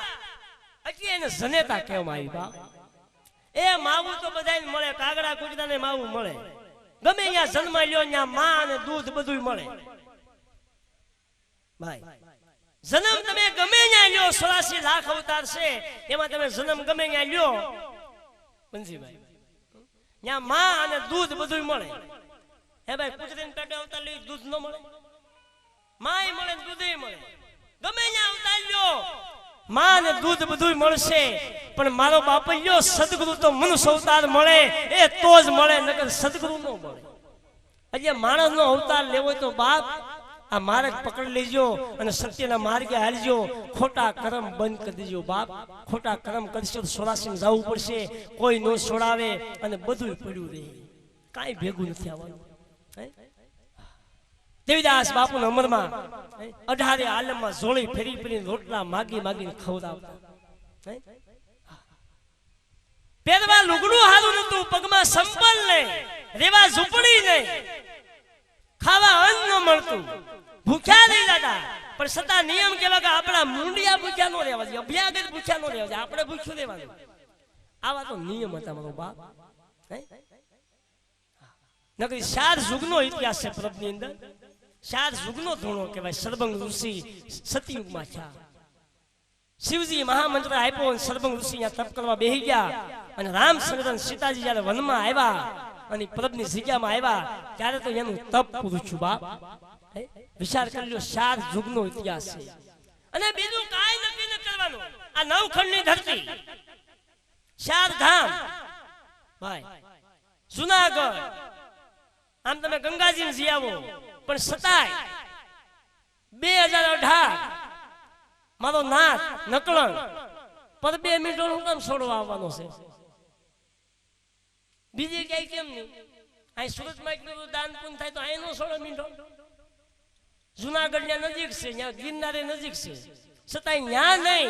[SPEAKER 1] એટલે એને જનેતા કહેવામાં આવી બાપ એ માવું તો બધાને મળે કાગડા કુકડાને માવું મળે ગમે ત્યાં જન્મ લ્યો ત્યાં માં અને દૂધ બધું મળે ભાઈ જન્મ તમે ગમે ત્યાં લ્યો 84 લાખ અવતાર છે એમાં તમે જન્મ ગમે ત્યાં લ્યો બંસીભાઈ ત્યાં માં અને દૂધ બધું મળે હે ભાઈ કુતરીને પેટે અવતાર લઈ દૂધ ન મળે માય મળે દૂધે મળે ગમે ત્યાં અવતાર લ્યો માં અને દૂધ બધું મળશે પણ મારો બાપ લ્યો સદગુરુ તો મનુષ્ય અવતાર મળે એ તો જ મળે નકર સદગુરુ ન મળે એટલે માણસનો અવતાર લેવો તો બાપ આ માર્ગ પકડી લેજો અને સત્યના માર્ગે હાલજો ખોટા કર્મ બંધ કરી દેજો બાપ ખોટા કર્મ કરશો તો 84 જવું પડશે કોઈ નો છોડાવે અને બધું પડ્યું રહે કાઈ ભેગું નથી આવવાનું દેવીદાસ બાપુના અમરમાં 18 આલમમાં જોળી ફેરી ફેરી રોટલા માગી માગીને ખવડાવતા પહેરવા લુગડું હારું નતું પગમાં સંપલ નહીં રેવા ઝૂંપડી નહીં ખાવા અન્ન ન મળતું ભૂખ્યા નહીં દાદા પણ છતાં નિયમ કેવા કે આપણા મુંડિયા ભૂખ્યા નો રહેવા જોઈએ અભ્યાગત ભૂખ્યા નો રહેવા જોઈએ આપણે ભૂખ્યું રહેવાનું આવા તો નિયમ હતા મારો બાપ નકરી 4 યુગનો ઇતિહાસ છે પ્રભની અંદર 4 યુગનો ધૂણો કહેવાય સરબંગ ઋષિ સતયુગમાં છે શિવજી મહામંત્ર આપ્યો અને સરબંગ ઋષિ ત્યાં તપ કરવા બેહી ગયા અને રામચંદ્ર સીતાજી જ્યારે વનમાં આવ્યા અને પ્રભની જગ્યામાં આવ્યા ત્યારે તો એનું તપ પૂરું છું બાપ વિચાર કરી લો 4 યુગનો ઇતિહાસ છે અને બીજું કાઈ નક્કી ન કરવાનું આ નવખંડની ધરતી 4 ધામ ભાઈ જુનાગઢ આમ તમે ગંગાજી જી આવો પણ સતાય 2018 મારો નાથ નકળણ પર 2 મિનિટ હું કામ છોડવા આવવાનો છે બીજી કઈ કેમ નહીં અહીં સુરતમાં એટલું દાન પૂન થાય તો અહીં નો 16 મિનિટો જુનાગઢ ત્યાં નજીક છે ત્યાં ગિરનારે નજીક છે છતાંય ત્યાં નહીં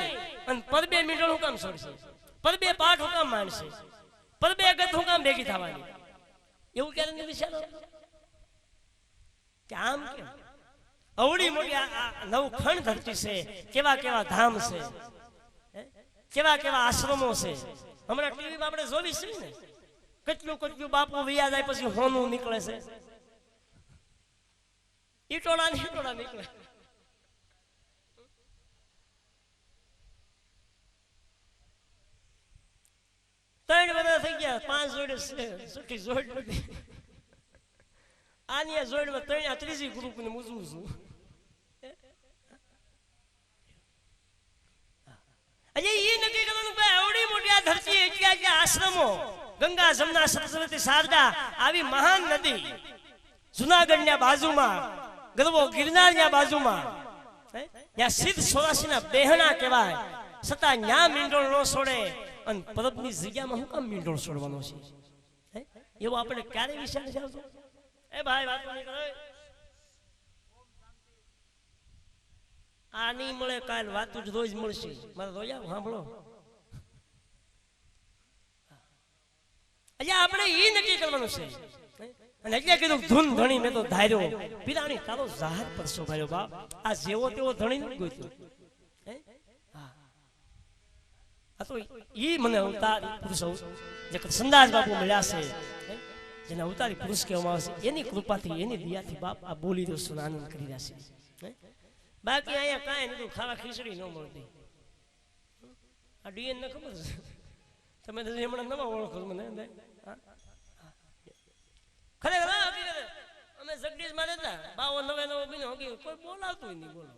[SPEAKER 1] અને પર 2 મિનિટો હું કામ છોડશે પર 2 પાઠ હું કામ માનશે પર 2 ગત હું કામ ભેગી થવાની એવું ક્યારે નહીં વિચારો કે આમ કેમ અવડી મોટી નવખંડ ધરતી છે કેવા કેવા ધામ છે કેવા કેવા આશ્રમો છે હમણાં ટીવીમાં આપણે જોવી છે ને કેટલું કેટલું બાપુ વિયા જાય પછી હોનું નીકળે છે ઈટોડા નીકળે ત્રણ બધા થઈ ગયા 5 જોડે છે સુઠી જોડ નથી આની જોડમાં 3 ત્રીજી ગ્રુપને મૂજવું છું અજે એ નક્કી કરવાનું કે આવડી મોટી આ ધરતી એટલા આશ્રમો ગંગા જમના સરસ્વતી શારદા આવી મહાન નદી જુનાગઢના બાજુમાં ગરવો ગિરનારના બાજુમાં ત્યાં સિદ્ધ 84 ના બહેણા કહેવાય છતાં ન્યા મીંડોળ નો છોડે અને પરબની જગ્યામાં હું કામ મીંડોળ છોડવાનો છે એવું આપણે ક્યારે વિચાર આવતો એ ભાઈ વાત નહીં કરે આ નહીં મળે કાલ વાત જ રોજ મળશે મારે રોયા સાંભળો એટલે આપણે એ નક્કી કરવાનું છે અને એટલે કીધું ધૂન ધણી મેં તો ધાર્યો પીરાણી તારો જાહેર પરસો ભાર્યો બાપ આ જેવો તેવો ધણી નથી ગોત્યો આ તો ઈ મને અવતાર પુરુષ જે સંદાસ બાપુ મળ્યા છે જેને અવતારી પુરુષ કહેવામાં આવે છે એની કૃપાથી એની દયાથી બાપ આ બોલી રહ્યો છું આનંદ કરી રહ્યા છે બાકી અહીંયા કાંઈ નથી ખાવા ખીચડી ન મળતી આ ડીએન ને ખબર છે તમે તો હમણાં નવા ઓળખો મને ખરેખર અમે જગદીશ માં રહેતા 52 99 બીનો કોઈ બોલાવતું નહીં બોલો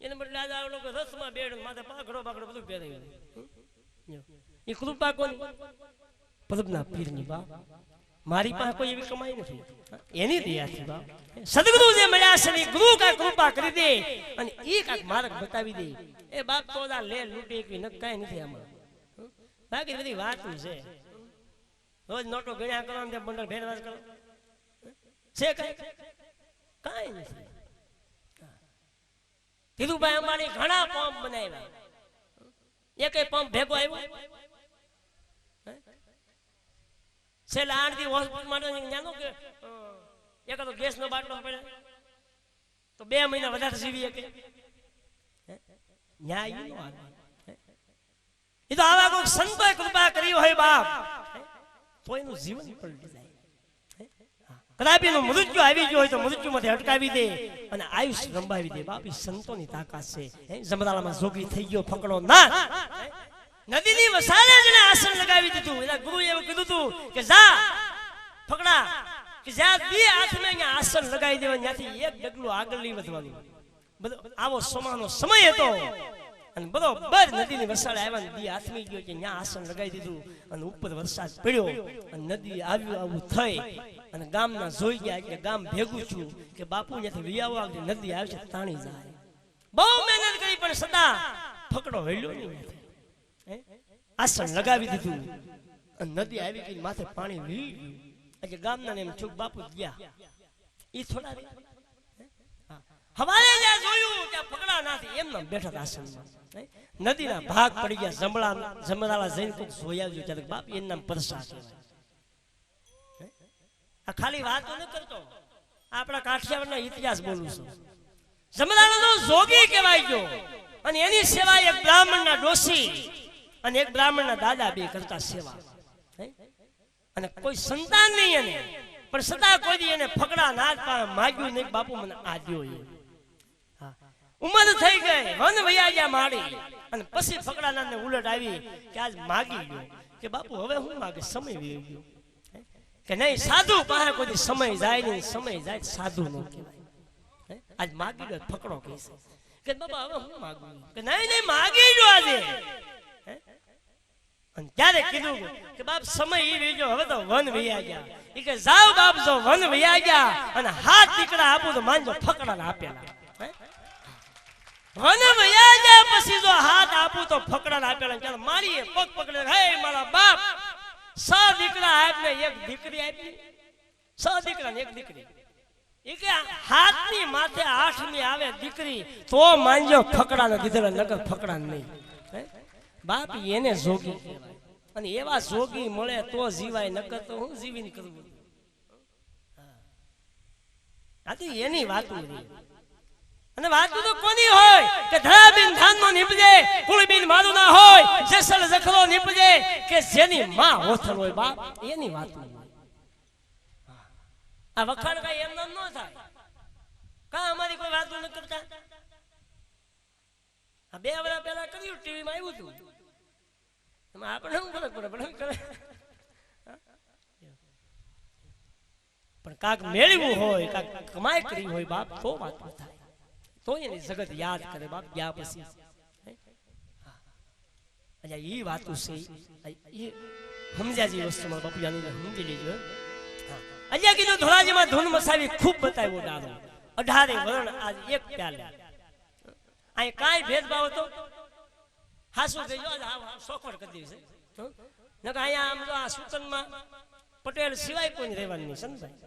[SPEAKER 1] એને બદલે આજે આ લોકો રસમાં બેડ માથે પાઘડો બધું પહેરાયું એ કૃપા કોની પ્રભના પીરની બાપ મારી પાસે કોઈ એવી કમાઈ નથી, એની દયાથી બાપ. સદગુરુ જે મળ્યા છે ને ગુરુ કાંઈ કૃપા કરી દે અને એ કાંઈક માર્ગ બતાવી દે, એ બાપ તો લે લૂંટી એકવી ન કાંઈ નથી આમાં. બાકી બધી વાતું છે, રોજ નોટો ગણ્યા કરો ને બંડલ ભેરવાજ કરો છે, કાંઈ નથી. ધીરુભાઈ અંબાણી ઘણા પંપ બનાવ્યા, એકેય પંપ ભેગો આવ્યો છેલ્લા 8 દી હોસ્પિટલમાં જાણો કે એકાદો ગેસનો બાટલો પડે તો 2 મહિના વધારે જીવી શકે. ન્યાય નો આવે. એ તો આવા કોઈ સંતોએ કૃપા કરી હોય બાપ તો એનું જીવન પલટી જાય. કદાપી એનું મૃત્યુ આવી ગયું હોય તો મૃત્યુમાંથી અટકાવી દે અને આયુષ લંબાવી દે બાપ. એ સંતોની તાકાત છે. જમરાળામાં જોગી થઈ ગયો ફકડો ના, નદીની વસાળે જ આસન લગાવી દીધું. એના ગુરુએ એવું કીધું હતું કે જા ફકડા, કે જ્યાં 2 હાથમાં અહીંયા આસન લગાવી દેવા, ત્યાંથી એક ડગલું આગળ નહીં વધવાનું. બધો આવો સોમાનો સમય હતો અને બરોબર નદીની વસાળે આવ્યા ને 2 હાથમાં ગયો કે ત્યાં આસન લગાવી દીધું અને ઉપર વરસાદ પડ્યો અને નદી આવ્યું આવું થઈ અને ગામના જોઈ ગયા કે ગામ ભેગું છું કે બાપુ ત્યાંથી વિયાવા નદી આવે છે તાણી જાય. બહુ મહેનત કરી પણ સદા ફકડો હલ્યો નહીં. આસન લગાવી દીધું અને નદી આવી ગઈ, માથે પાણી વી ગયું. એટલે ગામના એમ છું બાપુ ગયા ઈ થોડા હવારે જ્યાં જોયું ત્યાં ફકડા નાથી એમ નામ બેઠા આસનમાં. નદીના ભાગ પડી ગયા. જમરાળા જઈને કોઈક જોયા જો ત્યારે બાપ એનું નામ પરસા કહેવાય. આ ખાલી વાતો ન કરતો, આપણા કાઠિયાવાડનો ઇતિહાસ બોલું છું. જમરાળાનો જોગી કહેવાય ગયો અને એની સેવા એક બ્રાહ્મણના ડોસી અને એક બ્રાહ્મણના દાદા બે કરતા સેવા. અને કોઈ સંતાન નહીં એને, પણ સદા કોઈ એને ફકડા ના માગ્યું નહીં બાપુ મને આદ્યો. ઉંમર થઈ ગઈ, વન વૈયા માડી અને પછી ફકડાના ઉલટ આવી કે આજ માગી ગયો કે બાપુ હવે હું માગે, સમય વી ગયો કે નહીં. સાધુ પાસે કોઈ સમય જાય નહીં, સમય જાય સાધુ નો કહેવાય. આજ માગી ગયો ફકડો કહેશે કે બાપા હવે હું માગું કે નહીં નહીં માગી ગયો આજે. અને ત્યારે કીધું કે બાપ સમય ઈ વીજો, હવે તો વન વૈયા ગયા. એ કે જાવ બાપ જો વન વૈયા ગયા અને હાથ દીકરા આપું તો માનજો ફકડા આપેલા. વન વૈયા ગયા પછી જો હાથ આપું તો ફકડા આપેલા. ચાલ મારીએ પગ પકડે, હે મારા બાપ 6 દીકરા આપને એક દીકરી આપી, 6 દીકરા ને એક દીકરી. એ કે હાથની માથે 8મી આવે દીકરી તો માનજો ફકડા ને દીધેલા, નકર ફકડા નહીં. બાપ એને જોગી કહેવાય અને એવા જોગી મળે તો જીવાય, નકર તો હું જીવીને કરવું. આ તો એની વાતો રહી. અને વાતો તો કોની હોય કે ધરાબીન ધાનનો નીપજે, કુળબીન મારું ના હોય, જેસલ જખરો નીપજે કે જેની માં હોથલ હોય બાપ, એની વાતો. આ વખાણ કઈ એમ ન થાય. કા અમારી કોઈ વાતો ન કરતા. આ 2 વર્ષ પહેલા કર્યું, ટીવીમાં આવ્યું હતું. આપણે શું ફરક પડે, પણ કરે. પણ કાક મેળવ્યું હોય, કાક કમાઈ કરી હોય બાપ તો વાત થાય, તો એની જગત યાદ કરે બાપ ગયા પછી. એ વાતો છે એ સમજ્યા જે વસ્તુમાં બાપુ યાની સમજી લેજો. અહીંયા કીધું ધોરાજીમાં ધૂન મસાવી ખૂબ બતાવ્યો દાદો. 18 વરણ આજ એક પ્યાલે. અહીં કાંઈ ભેદભાવ હતો હાસુ કહેજો, સોખવડ કરી દેશે. અહીંયા આમ જો આ સૂચનમાં પટેલ સિવાય કોઈ રહેવાનું નહીં સંતભાઈ,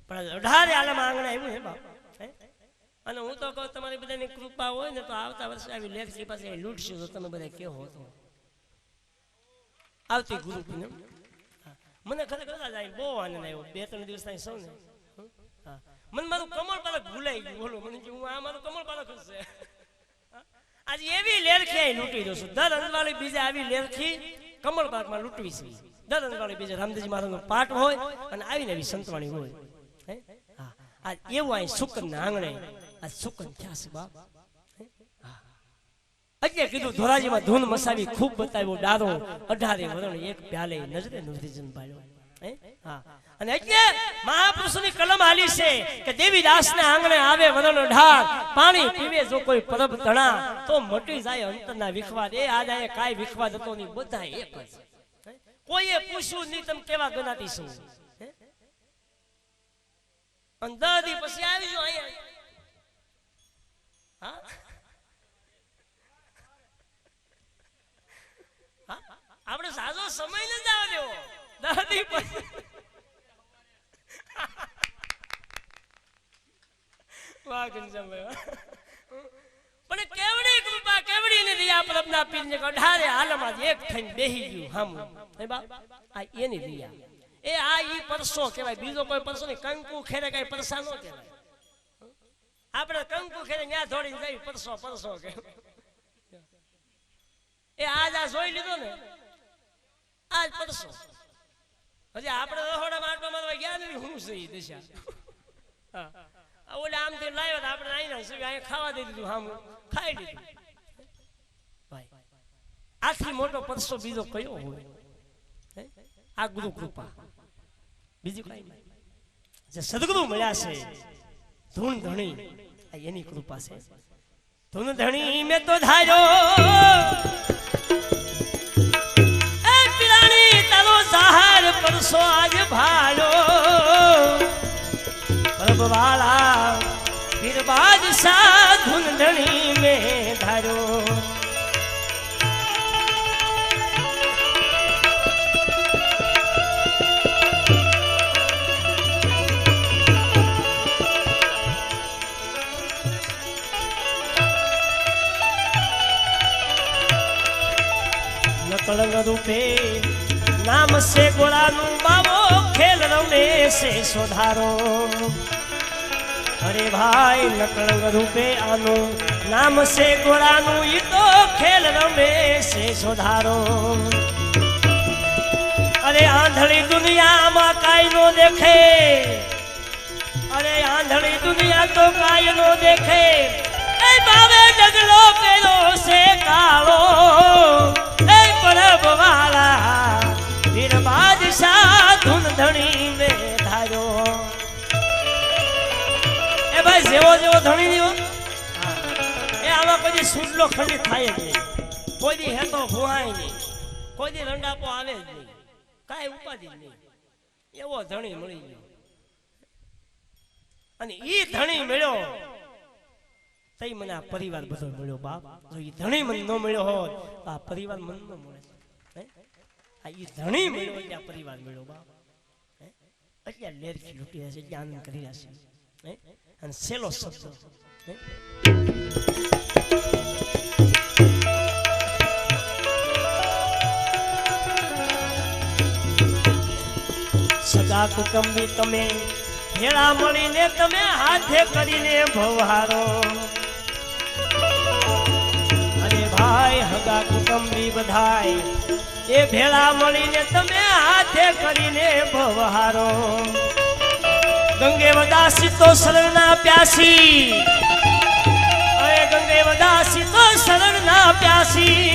[SPEAKER 1] પણ 18 આલામાં આંગણે આવ્યું હે બાપ. અને હું તો કહું તમારી બધાની કૃપા હોય ને તો આવતા વર્ષે આવી લેખની પાસે લૂંટશું તો તમે બધા કેવો હતો આવતી ગુરુ પૂનમ. મને ખરેખર જાય બહુ આનંદ આવ્યો. 2-3 દિવસ થાય સૌને મને મારું કમળ પાલક ભૂલાઈ ગયું. બોલો મને હું આ મારું કમળ પાલક જ છે. આજે એવી લેરખી અહીં લૂંટી દઉં છું. દર અંજવાળી બીજે આવી લેરખી કમળ પાલકમાં લૂંટવી છે. દર અંજવાળી બીજે રામદેવજી મહારાજનો પાઠ હોય અને આવીને એવી સંતવાણી હોય. આજ એવું અહીં શુકનના આંગણે આજ શુકન થયા છે બાપ. એટલે કીધું ધોરાજીમાં ધૂન મસાવી ખૂબ બતાવ્યો ડારો, 18 વરણ એક પ્યાલે નજરે નજરી જનપાયો. અને એટલે મહાપુરુષની કલમ હાલી છે કે દેવીદાસના આંગણે આવે વરણ 18, પાણી પીવે જો કોઈ પરબ તણા તો મટી જાય અંતરના વિખવાદ. એ આજ આ કાઈ વિખવાદ હતો નહીં, બધા એક જ. કોઈએ પૂછ્યું નહીં તમે કેવા ગણાતી છો. અને 10 દી પછી આવીજો અહીંયા. હા આપણે સાજો સમય ન જાવ દેવો 10 દી પછી. વાહ ઘનશ્યામભાઈ, પણ કેવડી કૃપા કેવડી ની દયા પ્રભના પીરને કઢારે હાલમાં એક થઈને બેહી ગયું હામ. એ બાપ આ એની દયા. એ આ ઈ પરસો કહેવાય, બીજો કોઈ પરસો નહીં. કંકુ ખેરે કઈ પરસા નો કહેવાય. આપણે કંકુ ખેરે ન્યા દોડીને જઈ પરસો પરસો કે એ આજ આ જોઈ લીધો ને આજ પરસો. હજી આપણે રહોડા માટમાં મારવા ગયા નથી. હું છે ઈ દશા. હા ઓલે આમ થી લાવ્યો આપણે અહીંયા ખાવા દઈ દીધું. હામ ખાઈ લીધું. ભાઈ આથી મોટો પરસો બીજો કયો હોય? આ ગુરુ કૃપા, બીજું કઈ નહીં. જે સદગુરુ મળ્યા છે ધૂન ધણી, એની કૃપા છે. ધૂન ધણી મેં તો ધાર્યો એ પીરાણી તારો સહાર પરસો આજ ભાળ્યો. પ્રભવાળા પીર બાદશાહ ધૂન ધણી મેં ધાર્યો. નકળંગ રૂપે નામ સે ગોળાનું બાવો ખેલ રમે છે સોધારો. અરે ભાઈ નકળંગ રૂપે આનું નામ સે ગોળાનું ઈ તો ખેલ રમે છે સોધારો. અરે આંધળી દુનિયામાં કાઈ નો દેખે, અરે આંધળી દુનિયા તો કાઈ નો દેખે. એ બાવે ડગલો પેલો છે કાળો. એ પરબવાળા વીર બાદશાહ ધૂન ધણી મેં ધાર્યો. એ ભાઈ જેવો જેવો ધણી દીવો એ આમાં કોઈ સુડલો ખંડિત થાય જ નહીં. કોઈ દી હેતો ભુવાય નહીં, કોઈ દી રંડાપો આવે જ નહીં, કાંઈ ઉપાધિ નહીં. એવો ધણી મળી ગયો. અને ઈ ધણી મળ્યો તઈ મને આ પરિવાર બધો મળ્યો. બાપ જો ઈ ધણી મને ન મળ્યો હોત તો આ પરિવાર મને ન મળે. આ ઈ ધણી મળ્યો એટલે આ પરિવાર મળ્યો. બાપ અત્યારે લેરખી લૂટી રહ્યા છે, એટલે આનંદ કરી રહ્યા છે. અને સેલો શબ્દ સગા કુટુંબી તમે ભેળા મળીને તમે હાથે કરીને ભવહારો. અરે ભાઈ હગા કુટુંબી બધાય એ ભેળા મળીને તમે હાથે કરીને ભવહારો. ગંગે વદાસી તો શરણના પ્યાસી, અરે ગંગે વદાસી તો શરણના પ્યાસી.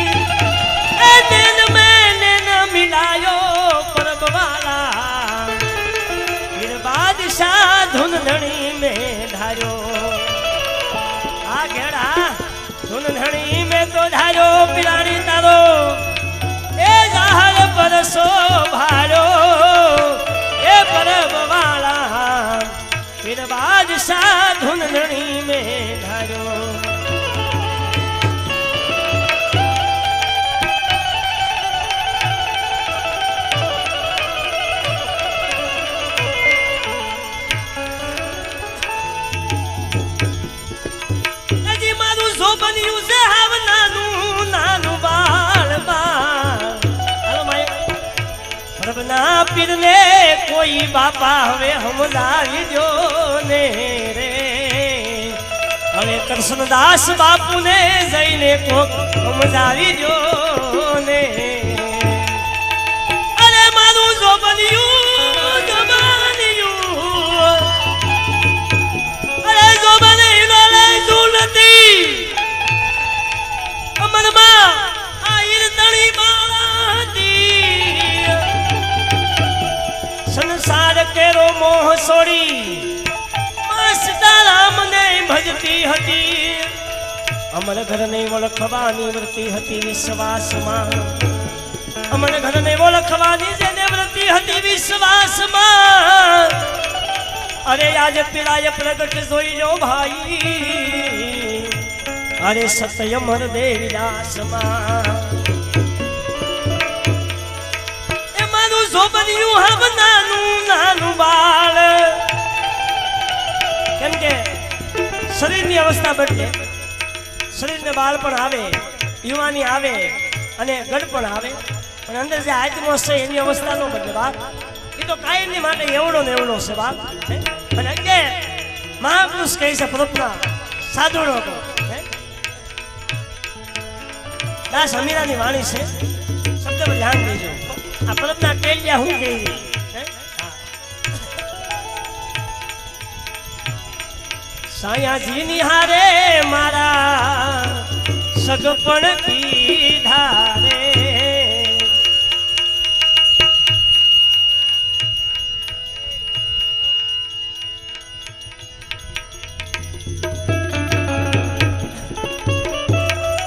[SPEAKER 1] એ નેન મેં નેન મિલાયો પરબવાળા વીર બાદશાહ ધૂન ધણી મેં ધાર્યો. આ ઘેડા ધૂન ધણી મેં તો ધાર્યો. પીરાણી તારો એ જાહર પરસો ભાર્યો. એ પરબવાળા વીર બાદશાહ ધૂન ધણી મેં ધાર્યો. બન્યું છે હાવ નાનું નાનું બાળ બાળ. પ્રભના પીરને કોઈ બાપા હવે સમજાવી દો ને રે. હવે કૃષ્ણદાસ બાપુને જઈને કોક સમજાવી દો ને. અરે મારું જો બન્યું જો બન્યું, અરે જો બન્યું રે જો નથી અમરમાં આ ઈરતણી બાળાતી. સંસાર કેરો મોહ છોડી સીતારામને ભજતી હતી. અમર ઘરને ઓળખવાની વૃત્તિ હતી વિશ્વાસમાં. અમર ઘરને ઓળખવાની જેને વૃત્તિ હતી વિશ્વાસમાં. અરે આજ પીળાય પ્રગટ જોઈ લો ભાઈ અરે સત્ય મર દેવીદાસમાં એ મારું જોબન્યું હબ નાનું નાનું બાળ કેમ કે શરીરની અવસ્થા બદલે શરીરને બાળ પણ આવે યુવાની આવે અને ગઢ પણ આવે પણ અંદર જે આત્મો છે એની અવસ્થા ન બદલે બાપ એ તો કાયમની માટે એવડો ને એવડો છે બાપ અને એટલે મહાપુરુષ કહે છે પ્રપના સાધુનો હતો દાસ અમીરાની વાણી છે શબ્દ પર ધ્યાન દેજો આ પ્રપના ટેલિયા હું કહી સાયાજી નિહારે મારા સગપણ કીધા રે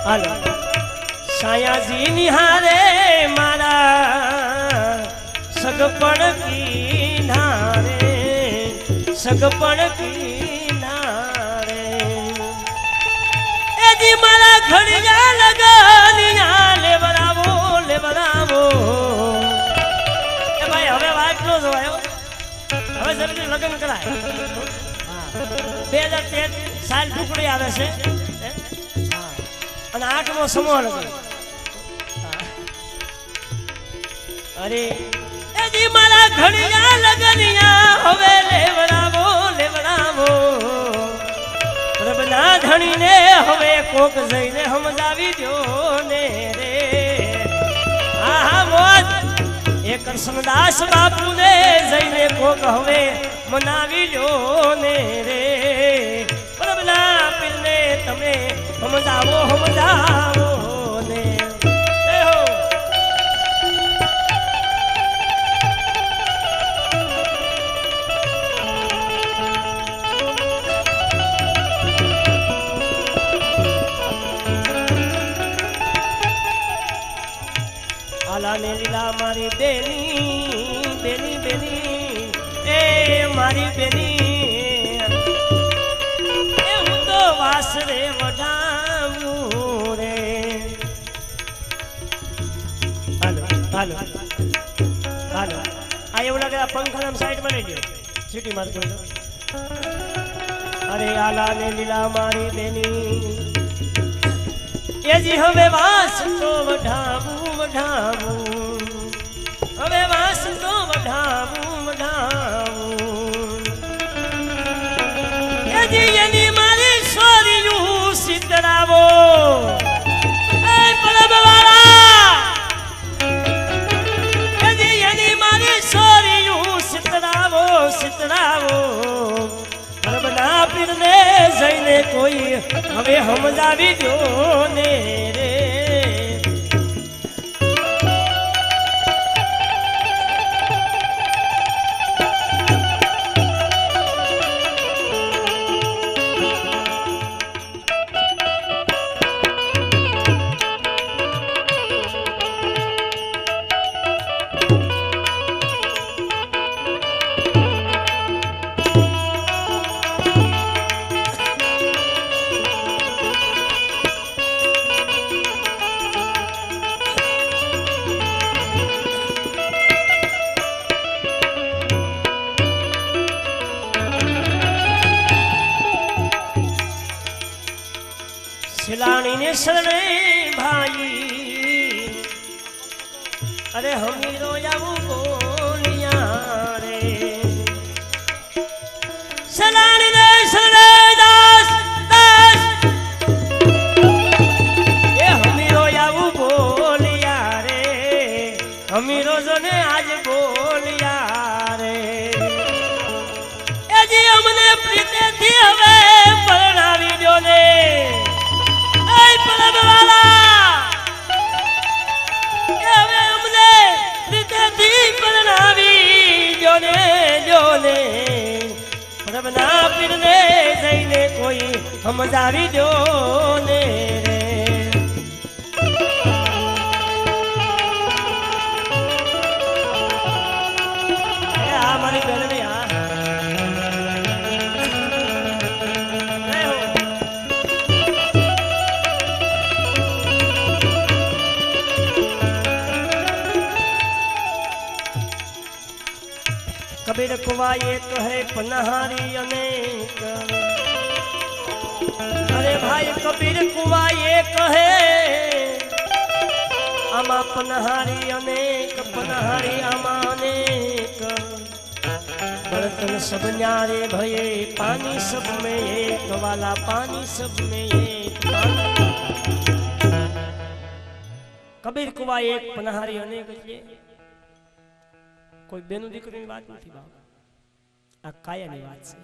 [SPEAKER 1] હાલો સાયાજી નિહારે મારા સગપણ કીધા રે સગપણ કીધા રે એજી મારા ઘડિયા લગનિયા લેવરાવો લેવરાવો એ ભાઈ હવે વાટલો જ હોય હવે જલ્દી લગ્ન કરાય 2013 સાલ ટુકડી આવે છે અને 8મો સમૂહ લગ્ન અરે એજી મારા ઘડિયા લગનિયા હવે લેવરાવો લેવરાવો પ્રભના ધણીને હવે કોક જઈને સમજાવી દો ને રે આહા મોજ એ કૃષ્ણદાસ બાપુને જઈને કોક હવે મનાવી દો ને રે પ્રભના પીરને તમે સમજાવો સમજાવો ને આલાને લીલા મારી બેની બેની બેની એ મારી બેની એ હું તો વાસરે વઢાવું રે હાલો હાલો હાલો આ એવું લાગે આ પંખાના સાઈડ બનાવી દો સિટી માર્કેટ અરે આલાને લીલા મારી બેની એજી હવે વાસ તો વઢાવું વઢાવું હવે વાસ તો વઢાવું વઢાવું એજી એની મારી સોરીયું સિતરાવો એ પરબવાળા એજી એની મારી સોરીયું સિતરાવો સિતરાવો પરબના પીરને જઈને કોઈ હવે સમજાવી દો ને રે सिलानी ने शरणे भाई अरे हमीरो जाऊ बोलिया रे सिलानी ने शरणे दास दास ये हमीरो जाऊ बोलिया रे हमीरो जोने आज बोलिया रे ए जी हमने प्रीते थी हवे परणावी दो ने પ્રભના પીરને જઈને કોઈ સમજાવી દો ને રે આ મારી બેન कबीर कुआ एक है पनहारी अनेक। अरे भाई कबीर कुआ एक है आमा पनहारी अनेक, पनहारी आमा अनेक। बर्तन सब न्यारे भये पानी सब में एक वाला, पानी सब में एक पानी। कबीर कुआ एक पनहारी अनेक એટલે કોઈ બેનું દીકરીની વાત નથી બાપ, આ કાયાની વાત છે,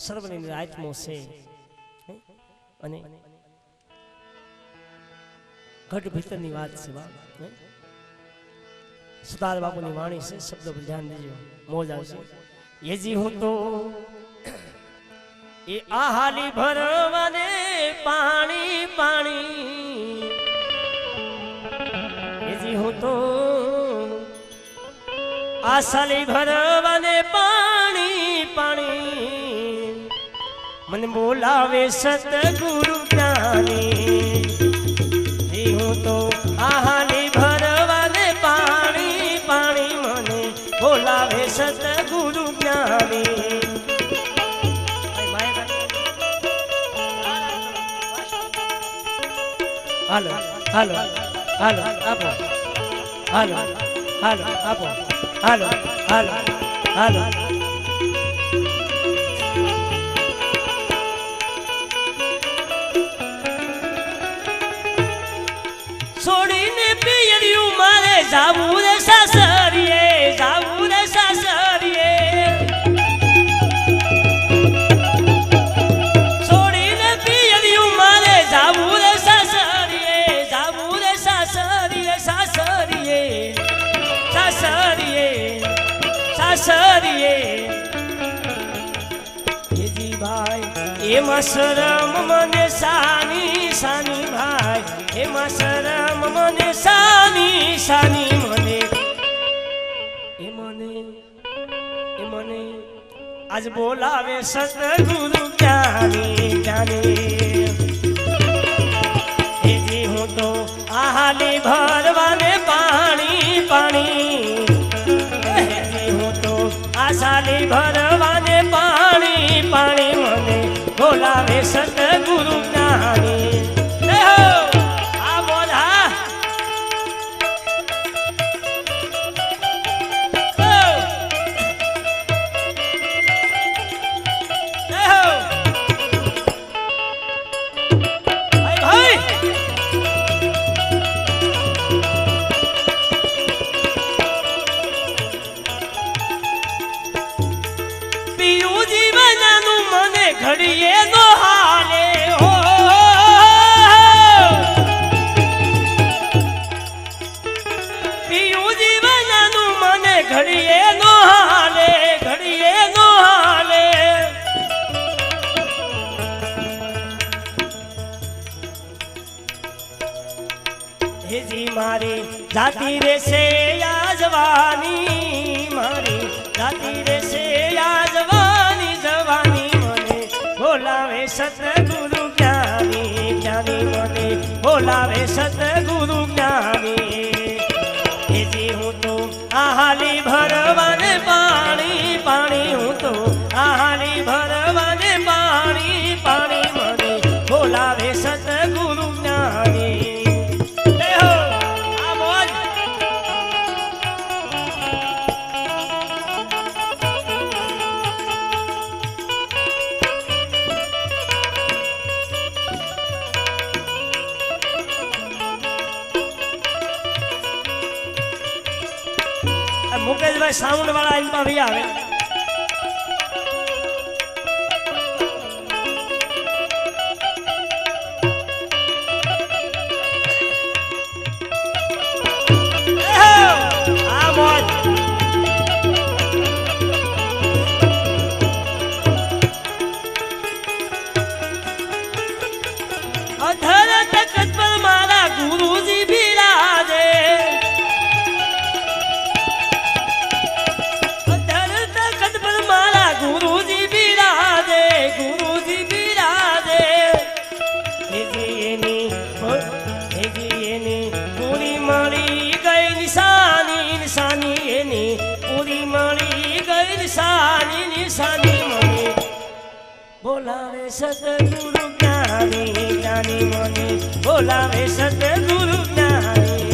[SPEAKER 1] સર્વની આત્મો છે અને ઘટ ભીતરની વાત છે બાપ। સુતાર બાપુની વાણી છે, શબ્દ પર ધ્યાન દેજો, મોજ આવશે। યજી હું તો એ આહાલી ભરવાને પાણી પાણી, યજી હું તો આસાલી ભરવાને પાણી પાણી। मन बोलावे सतगुरु ज्ञानी, हूँ तो आहाली भरवाने पानी पानी। मने बोलावे सतगुरु ज्ञानी। हालो हालो हालो आपो, हालो हालो आपो, हालो हालो हालो। છોડીને પિયરિયું મારે જાવું રે સાસરીએ, જાવું રે સાસરીએ। છોડીને પિયરિયું મારે જાવું રે સાસરીએ, જાવું રે સાસરીએ, સાસરીએ સાસરીએ સાસરીએ। હેજી ભાઈ એમાં શરમ મને સાની સાની ભાઈ, એમાં શરમ મને સાની સાની। મને એ મને આજ બોલાવે સતગુરુ જ્ઞાની જ્ઞાની। એજી હું તો આહાલી ભરવાને પાણી પાણી, એજી હું તો આસાલી ભરવાને પાણી પાણી। મને બોલાવે સતગુરુ જ્ઞાની। ઘડીએ નો હાલે હો, પીયું જીવનનું મને ઘડીએ નો હાલે, ઘડીએ નો હાલે। હેજી મારી જાતી રેશે યાજવાની, મારી જાતી રેશે યાજવાની જવાની। बोलावे सतगुरु ज्ञानी ज्ञानी, मने बोलावे सतगुरु ज्ञानी। हेजी हूँ तो आहाली भरवाने पानी पानी, हूँ तो आहाली भरवाने पानी पानी। मने बोलावे सतगुरु ज्ञानी। मुकेश भाई साउंड वाला इनका भी आवे। अधर तखत पर मारा गुरुजी बिराजे, अधर બોલાવે સદગુરુ જ્ઞાની જ્ઞાની મને બોલાવે સદગુરુ જ્ઞાની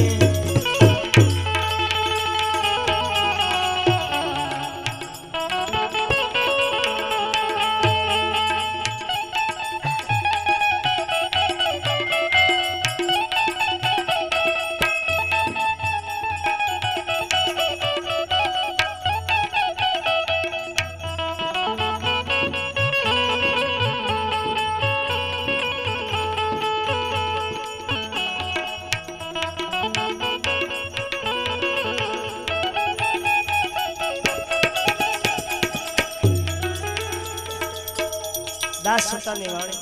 [SPEAKER 1] દાસ સતાની વાણી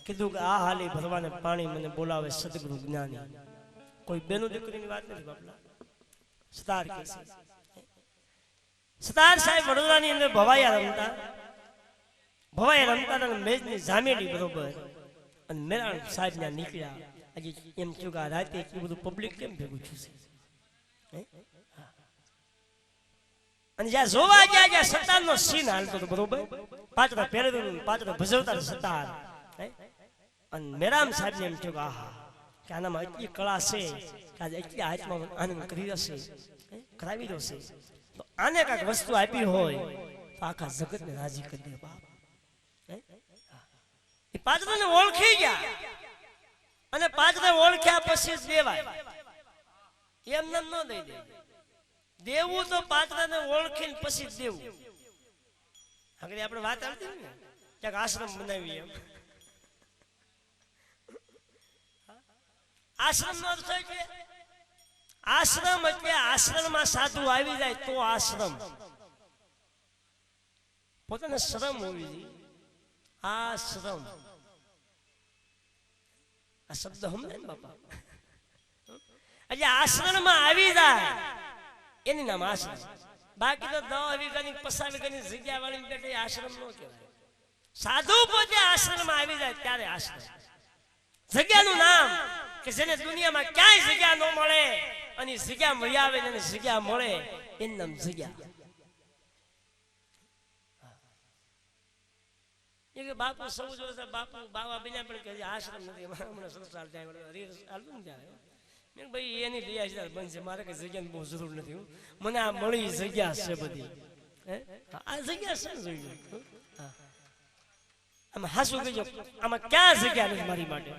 [SPEAKER 1] કીધું કે આ હાલી ભરવાને પાણી મને બોલાવે સદગુરુ જ્ઞાની કોઈ બેનો દીકરીની વાત નથી બાપલા સતાર કે છે સતાર સાહેબ વડોદરાની અંદર ભવાયા રમતા અને મેજની જામેલી બરોબર અને મેરાણ સાહેબ ત્યાં નીકળ્યા આજે એમ થયું કે આ રાતે એટલું બધું પબ્લિક કેમ ભેગું થયું છે અને જ્યાં જોવા ગયા જ્યાં સતારનો સીન હાલતો હતો બરોબર પાત્ર પહેરેલું પાત્ર ભજવતા સતાર અને મેરામ સાહેબને એમ થયું કે આહા કે આનામાં એટલી કળા છે કે આજે એટલી હાથમાં આનંદ કરી રહેશે કરાવી રહેશે તો આને કાંઈક વસ્તુ આપી હોય તો આખા જગતને રાજી કરી દે બાપ એ પાત્રને ઓળખી ગયા અને પાત્રને ઓળખ્યા પછી જ દેવાય એમને ન દઈ દે દેવું તો પાત્રને ઓળખીને પછી જ દેવું આગળ આપણે વાત આવતી ને ક્યાંક આશ્રમ બનાવી એમ આશ્રમ નો અર્થ એટલે આશ્રમ એટલે આશ્રમમાં સાધુ આવી જાય તો આશ્રમ પોતાને શરમ હોવી જોઈએ આશ્રમ આ શબ્દ સમજે ને બાપા એટલે આશ્રમમાં આવી જાય એની નામ આશ્રમ બાકી તો 10 વીઘાની 50 વીઘાની જગ્યા વાળી બેઠે આશ્રમ નો કહેવાય સાધુ પોતે આશ્રમમાં આવી જાય ત્યારે આશ્રમ જગ્યાનું નામ કે જેને દુનિયામાં ક્યાંય જગ્યા ન મળે અને જગ્યા મળી આવે ને જગ્યા મળે એનું નામ જગ્યા એ કે બાપુ સૌ જોશે બાપુ બાવા બન્યા પણ કે આશ્રમ નથી હમણાં સંસાર જાય રીસ હાલતું ને ત્યારે મેં ભાઈ એની રિયાજ બનશે મારે કઈ જગ્યાની બહુ જરૂર નથી મને આ મળી જગ્યા છે બધી આ જગ્યા છે ને જોઈએ આમાં હાસું કહીજો આમાં ક્યાં જગ્યા નથી મારી માટે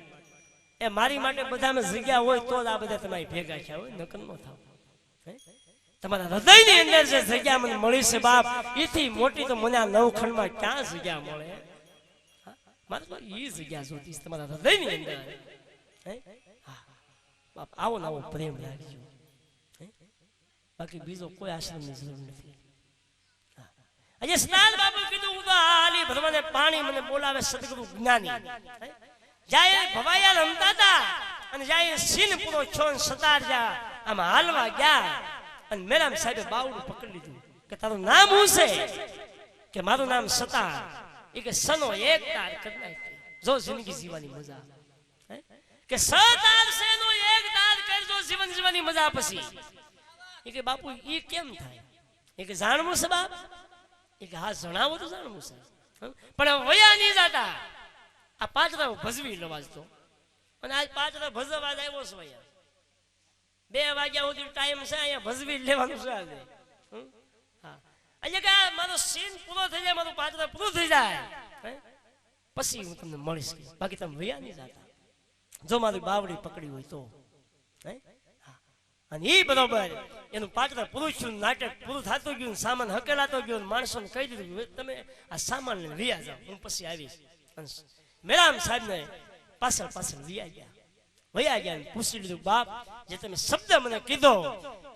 [SPEAKER 1] એ મારી માટે બધામાં જગ્યા હોય તો જ આ બધા તમારી ભેગા થયા હોય નકલ ન થાવ તમારા હૃદયની અંદર જે જગ્યા મને મળી છે બાપ એથી મોટી તો મને આ નવખંડમાં ક્યાં જગ્યા મળે મારે તો એ જગ્યા જોતી છે તમારા હૃદયની અંદર બાપ આવો નવો પ્રેમ રાખજો બાકી બીજો કોઈ આશ્રમની જરૂર નથી આજે સ્નાન બાપુ કીધું હું તો હાલી ભગવાને પાણી મને બોલાવે સદગુરુ જ્ઞાની જાય ભવાયા રમતા હતા અને જાય સીન પૂરો છોન સતાર જા આમ હાલવા ગયા અને મેરામ સાહેબે બાવડું પકડી લીધું કે તારું નામ શું છે કે મારું નામ સતાર એ કે સનો એક તાર કરી નાખી જો જિંદગી જીવવાની મજા કે સતાર સેનો એક તાર કરજો જીવન જીવવાની મજા પછી એ કે બાપુ ઈ કેમ થાય એ કે જાણવું છે બાપ એ કે હા જણાવો તો જાણવું છે પણ વયા નહીં જાતા આ પાછળ ભજવી લવાજતો અને આજ પાછળ ભજવા જ આવ્યો છે વયા 2 વાગ્યા સુધી ટાઈમ છે અહીંયા ભજવી લેવાનું છે આજે હા એટલે કે મારો સીન પૂરો થઈ જાય મારું પાત્ર પૂરું થઈ જાય પછી હું તમને મળીશ બાકી તમે વયા નહીં જાતા જો મારી બાવડી પકડી હોય તો અને એ બરોબર એનું પાત્ર પૂરું થયું નાટક પૂરું થતું ગયું સામાન હકેલાતો ગયો માણસોને કહી દીધું તમે આ સામાન લઈને વિયા જાઓ હું પછી આવીશ મેરામ સાહેબ ને પાછળ વયા ગયા પૂછી લીધું બાપ જે તમે શબ્દ મને કીધો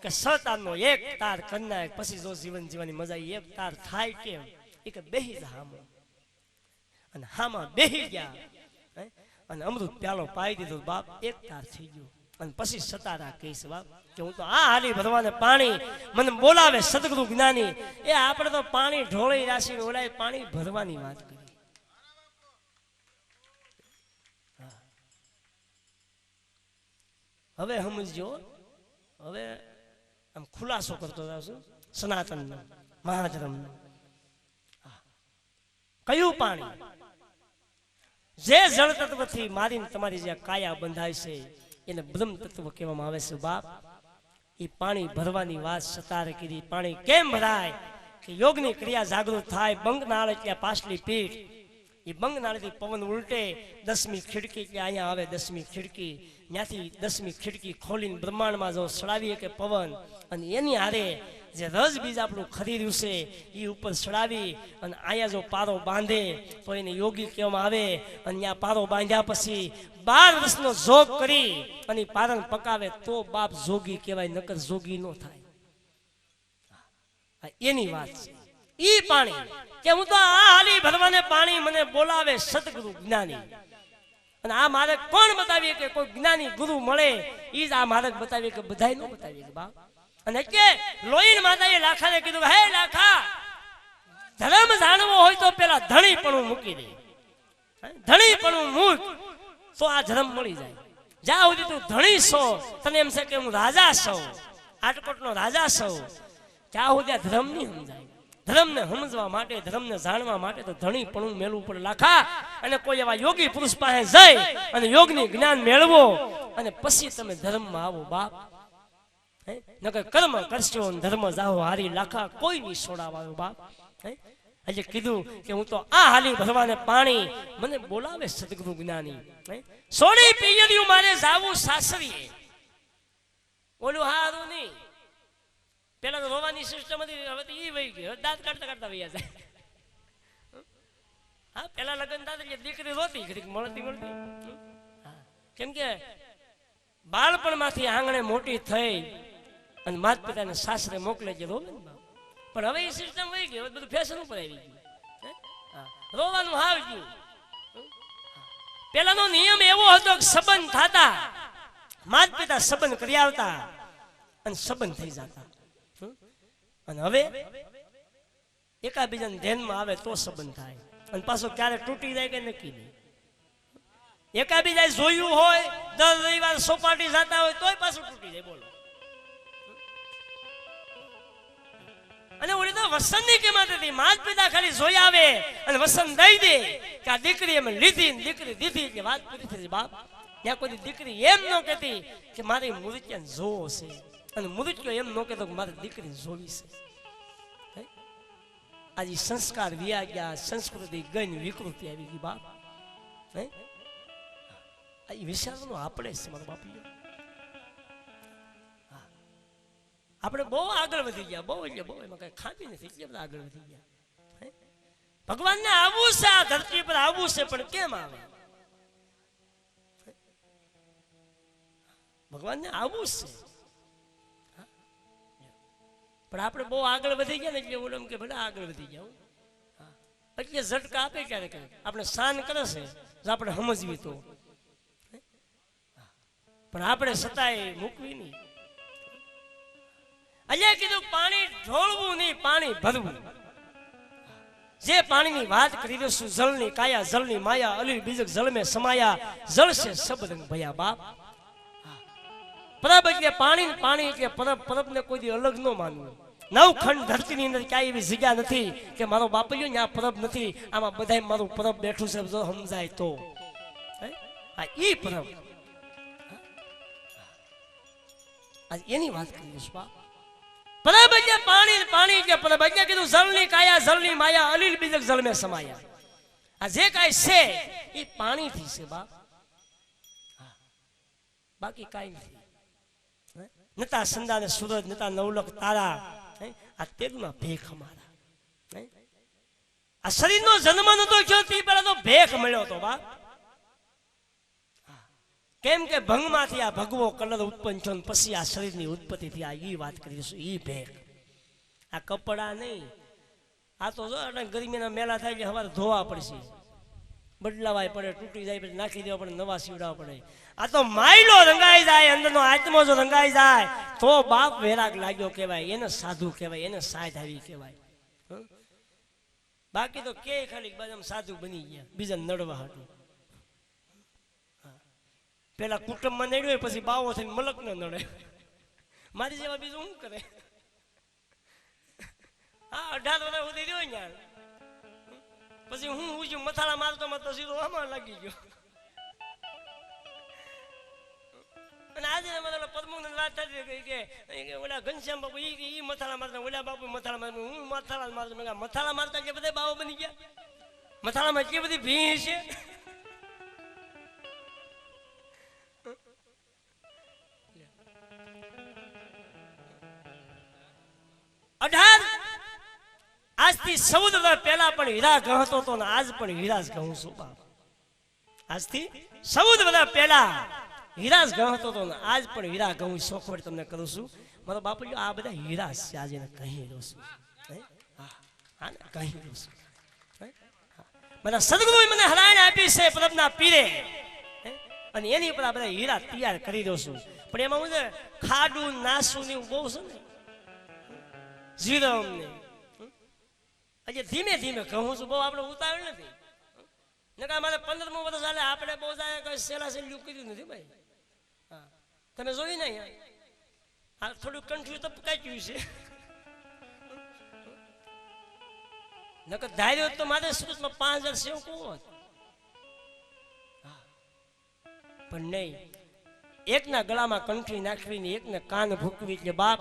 [SPEAKER 1] કે સતારનો એક તાર કન્યા પછી જો જીવન જીવવાની મજા એક તાર થાય કેમ એ કે બેહી જા હામો અને હામાં બેહી ગયા અને અમૃત પ્યાલો પાઈ દીધો બાપ એક તાર થઈ ગયો અને પછી સતારા કહીશ બાપ કે હું તો આ હાલી ભરવાને પાણી મને બોલાવે સદગુરુ જ્ઞાની એ આપણે તો પાણી ઢોળી રાશી ઓલાય પાણી ભરવાની વાત કરી હવે સમજો હવે આમ ખુલાસો કરતો જાઉં છું સનાતન મહાધર્મ કયું પાણી? જે જળ તત્વથી મારીને તમારી જે કાયા બંધાય છે એને બ્રહ્મ તત્વ કહેવામાં આવે છે બાપ. એ પાણી ભરવાની વાત સતારે કીધી. પાણી કેમ ભરાય? કે યોગની ક્રિયા જાગૃત થાય. બંગનાળ એટલે પાછલી પીઠ. એ બંગનાળથી પવન ઉલટે. 10મી ખિડકી એટલે અહીંયા આવે 10મી ખિડકી. ત્યાંથી 10મી ખિડકી ખોલીને બ્રહ્માંડમાં જો સડાવીએ કે પવન, અને એની હારે જે રસ બીજ આપણું ખરીદ્યું છે એ ઉપર ચડાવી અને અહીંયા જો પારો બાંધે તો એને યોગી કહેવામાં આવે. અને ત્યાં પારો બાંધ્યા પછી 12 વર્ષનો જોગ કરી અને પારણ પકાવે તો બાપ જોગી કહેવાય, નકર જોગી ન થાય. એની વાત છે. ઈ પાણી કે હું તો આ હાલી ભરવાને પાણી મને બોલાવે સદગુરુ જ્ઞાની. અને આ માર્ગ કોણ બતાવીએ કે કોઈ જ્ઞાની ગુરુ મળે એ જ આ માર્ગ બતાવીએ કે બધાય ન બતાવીએ બાપ. અને કે લોહીન માતાએ લાખાને કીધું, હે લાખા, ધર્મ જાણવો હોય તો પેલા ધણી પણ મૂકી દે. ધણી પણ મૂક તો આ ધર્મ મળી જાય. જ્યાં સુધી તું ધણી છો, તને એમ છે કે હું રાજા છું, આટકોટનો રાજા છું, ત્યાં સુધી આ ધર્મ નહીં સમજાય. ધર્મને સમજવા માટે, ધર્મને જાણવા માટે તો ધણી પણ મેળવું પડે લાખા. અને કોઈ એવા યોગી પુરુષ પાસે જઈ અને યોગની જ્ઞાન મેળવો અને પછી તમે ધર્મમાં આવો બાપ. નકર કર્મ કરશો ધર્મ જાઓ હારી લાખા, કોઈ નહીં છોડાવાયો બાપ. હજે કીધું કે હું તો આ હાલી ભરવાને પાણી મને બોલાવે સદગુરુ જ્ઞાની. સોની પિયરિયું મારે જાવું સાસરીએ. ઓલું હારું નહીં. પેલા તો રોવાની સિસ્ટમ હતી, હવે તો ઈ વહી ગઈ. દાંત કાઢતા કાઢતા વૈયા જાય. હા, પેલા લગ્ન થતા એટલે દીકરી રોતી ઘડીક મળતી. કેમ કે બાળપણમાંથી આંગણે મોટી થઈ અને માત પિતાને સાસરે મોકલે છે રોવે ને બાપ. પણ હવે એ સિસ્ટમ વહી ગઈ, હવે બધું ફેશન ઉપર આવી ગયું. રોવાનું હાવ ગયું. પેલાનો નિયમ એવો હતો કે સંબંધ થતા, માત પિતા સંબંધ કરી આવતા અને સંબંધ થઈ જતા. અને હવે એકાબીજાને ધ્યાનમાં આવે તો સંબંધ થાય. અને પાછો ક્યારે તૂટી જાય કે નક્કી નહીં. એકાબીજાએ જોયું હોય, દર રવિવાર સોપાટી જતા હોય તોય પાછું તૂટી જાય. બોલો. અને ઓલી તો વસંતની કિંમત હતી. માત પિતા ખાલી જોઈ આવે અને વસંત દઈ દે કે આ દીકરી એમ લીધી, દીકરી દીધી એટલે વાત પૂરી થઈ બાપ. ત્યાં કોઈ દીકરી એમ ન કહેતી કે મારી મૂર્તિને જોવો છે, અને મૂર્તિઓ એમ ન કહેતો કે મારી દીકરી જોવી છે. આજે સંસ્કાર વ્યા ગયા, સંસ્કૃતિ ગઈ, વિકૃતિ આવી ગઈ બાપ. એ વિચારવાનું આપણે છે મારા બાપીઓ. આપણે બહુ આગળ વધી ગયા, બહુ એટલે બહુ, એમાં કઈ ખામી નથી, એટલે બધા આગળ વધી ગયા. ભગવાનને આવવું છે, આ ધરતી પર આવવું છે, પણ કેમ આવે? ભગવાનને આવવું છે, પણ આપણે બહુ આગળ વધી ગયા ને એટલે ઓલમ કે ભલે આગળ વધી ગયા એટલે ઝટકા આપે ક્યારેક આપણે શાન કરે છે આપણે સમજવી તો, પણ આપણે સતાય મૂકવી નહીં. અહીંયા કીધું પાણી ઢોળવું નહીં, પાણી ભરવું. જે પાણીની વાત કરી રહ્યો છું, જળની કાયા જળની માયા, અલી બીજક જળ મેં સમાયા, જળ છે સબ રંગ ભયા બાપ. પરબ એટલે પાણી, પાણી એટલે પરબ. પરબને કોઈ દી અલગ ન માનવું. નવખંડ ધરતીની અંદર ક્યાંય એવી જગ્યા નથી કે મારો બાપલ્યો ને આ પરબ નથી, આમાં બધા મારું પરબ બેઠું છે, જો સમજાય તો. આ ઈ પરબ એની વાત કરીશ બાપ. પરબ એટલે પાણી, પાણી એટલે પરબ. એટલે કીધું જળની કાયા જળની માયા, અલીલ બીજક જળ મેં સમાયા. આ જે કાંઈ છે એ પાણીથી છે બાપ, બાકી કાંઈ નથી. નતા સંદા ને સૂરજ, નતા નવલખ તારા, આ તેગના ભેખ અમારા. આ શરીરનો જન્મ નતો થયો તે પેલા તો ભેખ મળ્યો હતો બાપ. કેમ કે ભંગમાંથી આ ભગવો કલર ઉત્પન્ન થયો, પછી આ શરીરની ઉત્પત્તિ થી આ ઈ વાત કરીશું. ઈ ભેખ, આ કપડા નહીં. આ તો જો ગરમીના મેલા થાય એટલે હવારે ધોવા પડશે, બદલાવાય પડે, તૂટી જાય પછી નાખી દેવા પડે, નવા સીવડાવવા પડે. આ તો માયલો રંગાઈ જાય, અંદરનો આત્મો જો રંગાઈ જાય તો બાપ વેરાગ લાગ્યો કહેવાય, એને સાધુ કહેવાય, એને સાધ આવી કહેવાય. બાકી તો કે ખાલી બધા સાધુ બની ગયા બીજા નડવા હતું. પેલા કુટુંબમાં નડ્યો પછી બાવો થઈને મલક ન નડે. મારી જેવા બીજું શું કરે? હા, 18 વર્ષ સુધી રહ્યો યાર, પછી હું ઉજ્યું મથાળા મારતો તો સીધો આમાં લાગી ગયો. અને આજે મને પદ્મની વાત થતી કે ઓલા ઘનશ્યામ બાપુ ઈ મથાળા મારતા, ઓલા બાપુ મથાળા મારતા, હું મથાળા મારતો. મેં મથાળા મારતા એટલે બધા બાવો બની ગયા. મથાળામાં એટલી બધી ભીં છે. આજથી 14 વર્ષ પહેલા પણ હીરા ગણતો હતો ને આજ પણ હીરા જ ગણું છું બાપ. આજથી 14 વર્ષ પહેલા હીરા જ ગણતો હતો ને આજ પણ હીરા ગણું. શોખવડ તમને કરું છું મારો બાપુ, આ બધા હીરા છે. આજે કહી રહ્યો છું, કહી રહ્યો છું. મને સદગુરુએ મને હરાયણ આપી છે પ્રભના પીરે, અને એની પર આ બધા હીરા તૈયાર કરી રહ્યો છું. પણ એમાં હું ખાડું નાસું ને બહુ છે ને, જીરમ ને હજી ધીમે ધીમે કહું છું, બહુ આપણે ઉતાવળ નથી. નકા મારે 15મું વર્ષ હાલે, આપણે બહુ જાય સેલા સેલ્યું કર્યું નથી ભાઈ. હા, તમે જોઈ નહીં આ થોડું કન્ફ્યુઝ તો કાચ્યું છે. નકર ધાર્યો તો મારે સુરતમાં 5000 સેવકો હોત. પણ નહીં, એકના ગળામાં કંઠી નાખવીને એકને કાન ભૂકવી એટલે બાપ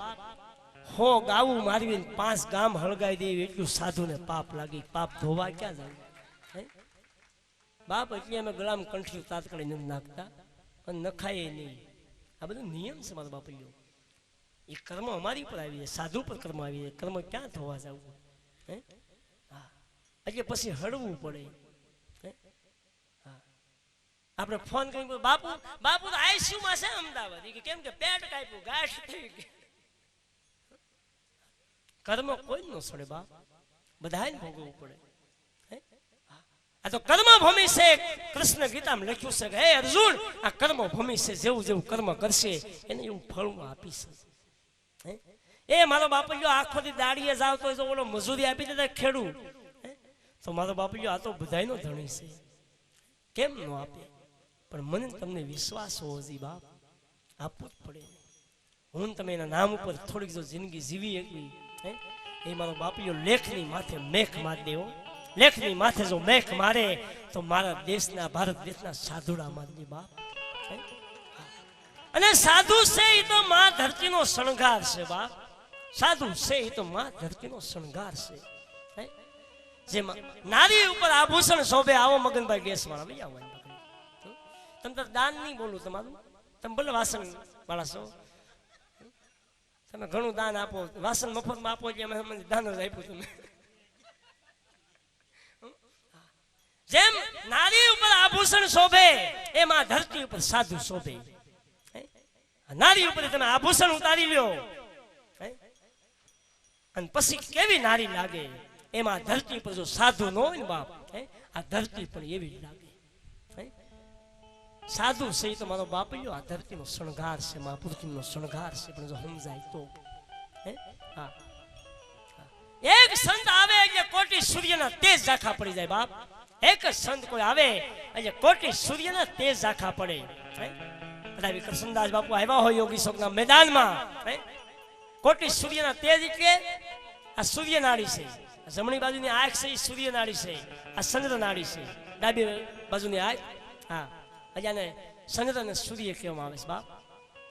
[SPEAKER 1] 100 ગાવું મારવીને 5 ગામ હળગાઈ દેવી એટલું સાધુને પાપ લાગી. પાપ ધોવા ક્યાં જાય બાપ? એટલે અમે ગળામાં કંઠી તાત્કાલિક નથી નાખતા અને નખાય નહીં. આ બધું નિયમ છે મારો બાપ. એ કર્મ અમારી પર આવી જાય, સાધુ પર કર્મ આવી જાય. કર્મ ક્યાં ધોવા જવું? એટલે પછી હળવું પડે. આપણે ફોન કરી બાપુ બાપુ તો આઈસીયુમાં છે અમદાવાદ. કેમ કે પેટ કાપ્યું, ગાંઠ થઈ ગઈ. કર્મ કોઈ ન છોડે બાપ, બધાને ભોગવવું પડે. આ તો કર્મ ભૂમિ છે. કૃષ્ણ ગીતામાં લખ્યું છે કે હે અર્જુન, આ કર્મ ભૂમિ છે. જેવું જેવું કર્મ કરશે એને એવું ફળ આપીશ. એ મારો બાપુ આખો દી દાડીએ જાવ તો ઓલો મજૂરી આપી દેતા ખેડૂ, તો મારો બાપુ આ તો બધાયનો ધણી છે, કેમ ન આપે? પણ મને તમને વિશ્વાસ હોવો જોઈએ બાપ, આપવું જ પડે. હું તમે એના નામ ઉપર થોડીક જો જિંદગી જીવી એકવી, એ મારો બાપીઓ લેખની માથે મેખ મારી દેવો. લેખની માથે જો મેખ મારે તો મારા દેશના, ભારત દેશના સાધુડા મારી બાપ. અને સાધુ છે એ તો માં ધરતીનો શણગાર છે બાપ. સાધુ છે એ તો માં ધરતીનો શણગાર છે. જેમાં નારી ઉપર આભૂષણ શોભે. આવો મગનભાઈ ગેસ વાળા લઈ આવો. તમે તો દાન નહીં બોલું તમારું, તમે ભલે વાસણ વાળા છો, તમે ઘણું દાન આપો, વાસણ મફતમાં આપો એટલે અમે દાન જ આપ્યું તમે. જેમ નારી ઉપર આભૂષણ શોભે એમાં ધરતી ઉપર સાધુ શોભે. નારી ઉપર તમે આભૂષણ ઉતારી લ્યો અને પછી કેવી નારી લાગે. એમાં ધરતી પર જો સાધુ ન હોય ને બાપ, આ ધરતી પણ એવી લાગે. સાધુ છે તો મારો બાપ આ ધરતીનો શણગાર છે, મા પૃથ્વીનો શણગાર છે. પણ જો સમજાય તો એક સંત આવે એટલે કોટી સૂર્યના તેજ ઝાંખા પડી જાય બાપ. એક જ સંત કોઈ આવે એટલે કોટી સૂર્યના તેજ ઝાંખા પડે. કદાચ કૃષ્ણદાસ બાપુ આવ્યા હોય યોગી શોકના મેદાનમાં, કોટી સૂર્યના તેજ એટલે આ સૂર્ય નાડી છે. જમણી બાજુની આંખ છે એ સૂર્ય નાડી છે, આ ચંદ્ર નાડી છે. ડાબી બાજુની આંખ, હા, આને ચંદ્ર ને સૂર્ય કહેવામાં આવે છે બાપ.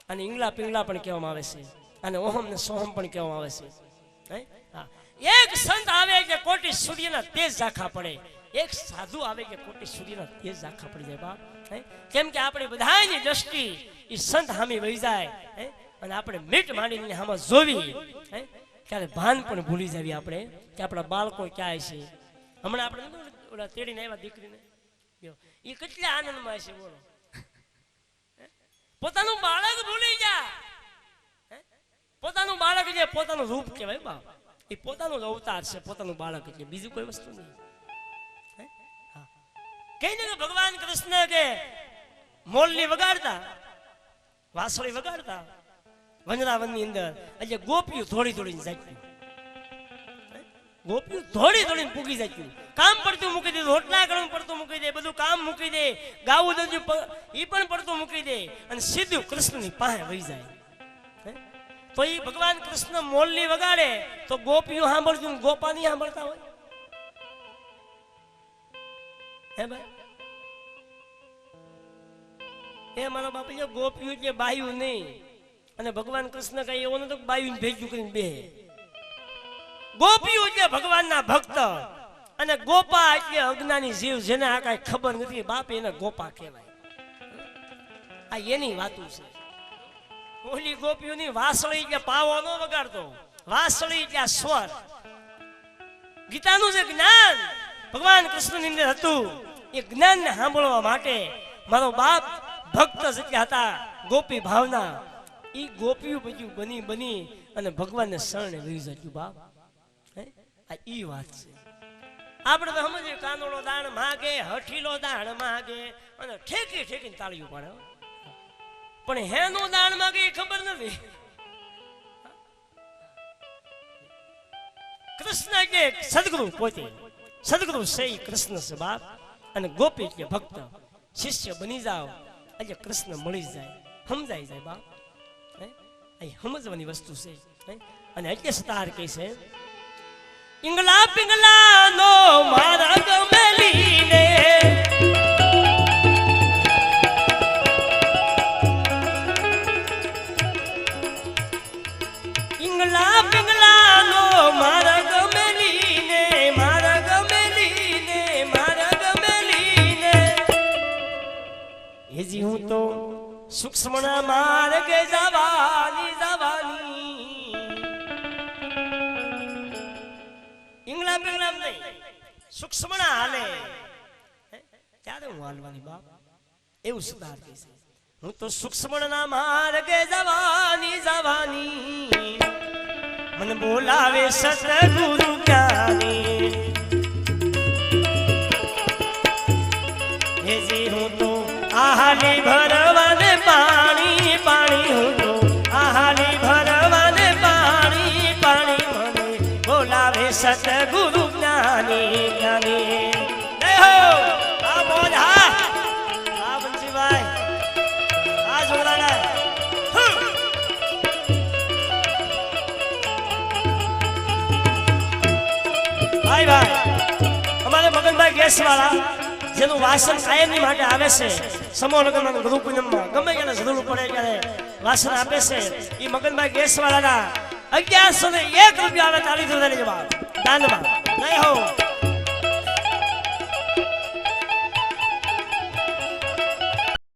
[SPEAKER 1] અને ઈંગલા પિંગલા પણ કહેવામાં આવે છે, અને ઓહમ ને સોહમ પણ કહેવામાં આવે છે. હા, એક સંત આવે કે કોટી સૂર્યના તેજ ઝાંખા પડે. એક સાધુ આવે કે કોટી સૂર્યના તેજ ઝાંખા પડી જાય બાપ. કેમ કે આપણે બધાની દ્રષ્ટિ એ સંત સામે વહી જાય અને આપણે મીટ માંડીને આમાં જોવી. ત્યારે ભાન પણ ભૂલી જાવી આપણે કે આપણા બાળકો ક્યાં છે. હમણાં આપણે ઓલા તેડીને આવ્યા દીકરીને, એ કેટલા આનંદમાં છે બોલો. પોતાનું બાળક ભૂલી જા. પોતાનું બાળક જે પોતાનું રૂપ કહેવાય બાપ, એ પોતાનું જ અવતાર છે. પોતાનું બાળક એટલે બીજું કોઈ વસ્તુ નહીં. કઈ ને ભગવાન કૃષ્ણ કે મોલની વગાડતા, વાસળી વગાડતા વનરાવનની અંદર, એટલે ગોપીઓ દોડી દોડીને જાચ્યું. ગોપીઓ દોડી દોડીને પૂગી જાચ્યું. કામ પડતું મૂકી દે, રોટલા ગણું પડતું મૂકી દે, બધું કામ મૂકી દે, ગાવું દજુ એ પણ પડતું મૂકી દે અને સીધું કૃષ્ણની પાસે વહી જાય. તો એ ભગવાન કૃષ્ણ મોલની વગાડે તો ગોપીઓ સાંભળતું, ગોપાની સાંભળતા હોય. હે ભાઈ એ મારો બાપા જે ગોપ્યું એટલે બાયું નહીં, અને ભગવાન કૃષ્ણ કઈ એવો નતો બાયું ભેજું કરીને બે. ગોપીઓ એટલે ભગવાનના ભક્ત, અને ગોપા એટલે અજ્ઞાની જીવ જેને આ કઈ ખબર નથી બાપ એને ગોપા કહેવાય. આ એની વાતું છે. ઓલી ગોપીઓની વાસળી એટલે પાવો ન વગાડતો, વાસળી એટલે સ્વર. ગીતાનું જે જ્ઞાન ભગવાન કૃષ્ણની અંદર હતું એ જ્ઞાનને સાંભળવા માટે મારો બાપ ભક્ત જેટલા હતા ગોપી ભાવના, એ ગોપીઓ બધું બની બની અને ભગવાનને શરણે લઈ જતું બાપ. આ ઈ વાત છે. આપણે તો સમજીએ કાનોડો દાણ માગે, હઠીલો દાણ માગે અને ઠેકી ઠેકીને તાળીઓ પાડે, પણ હેનો દાણ માગે એ ખબર નથી. કૃષ્ણ એટલે સદગુરુ પોતે, સદગુરુ છે કૃષ્ણ છે બાપ, અને ગોપી એટલે ભક્ત. શિષ્ય બની જાઓ એટલે કૃષ્ણ મળી જાય, સમજાઈ જાય બાપ. અહીં સમજવાની વસ્તુ છે. અને એટલે સતાર કહે છે ઈંગલા પિંગલા નો મારા ગમેલીને, ઈંગલા પિંગલા નો મારા ગમેલીને, મારા ગમેલીને, મારા ગમેલીને. હેજી હું તો સૂક્ષ્મના માર્ગે જવાની જવાની. ઇંગલા પિંગલામ નહીં, સૂક્ષ્મના હાલે ત્યારે હું હાલવાની બાપ. એવું સુધાર કહે છે હું તો સૂક્ષ્મના માર્ગે જવાની જવાની. મને બોલાવે સતગુરુ જ્ઞાની. હેજી હું તો આહાલી ભરવાને પાણી પાણી, હું તો આહાલી ભરવાને પાણી પાણી. મને બોલાવે સતગુરુ જ્ઞાની જ્ઞાની. જય હો આ મોજ. હા આ બંસીભાઈ આ જોડાડા ભાઈ ભાઈ અમારે મગનભાઈ ગેસ વાળા જેનું વાસન કાયમની માટે આવે છે, સમૂહ લગ્નમાં ગુરુ પૂનમમાં ગમે ત્યારે જરૂર પડે ત્યારે વાસન આપે છે. એ મગનભાઈ ગેસ વાળાના 1101 રૂપિયા આવે 40,000 જવાબ દાનમાં. નહીં હો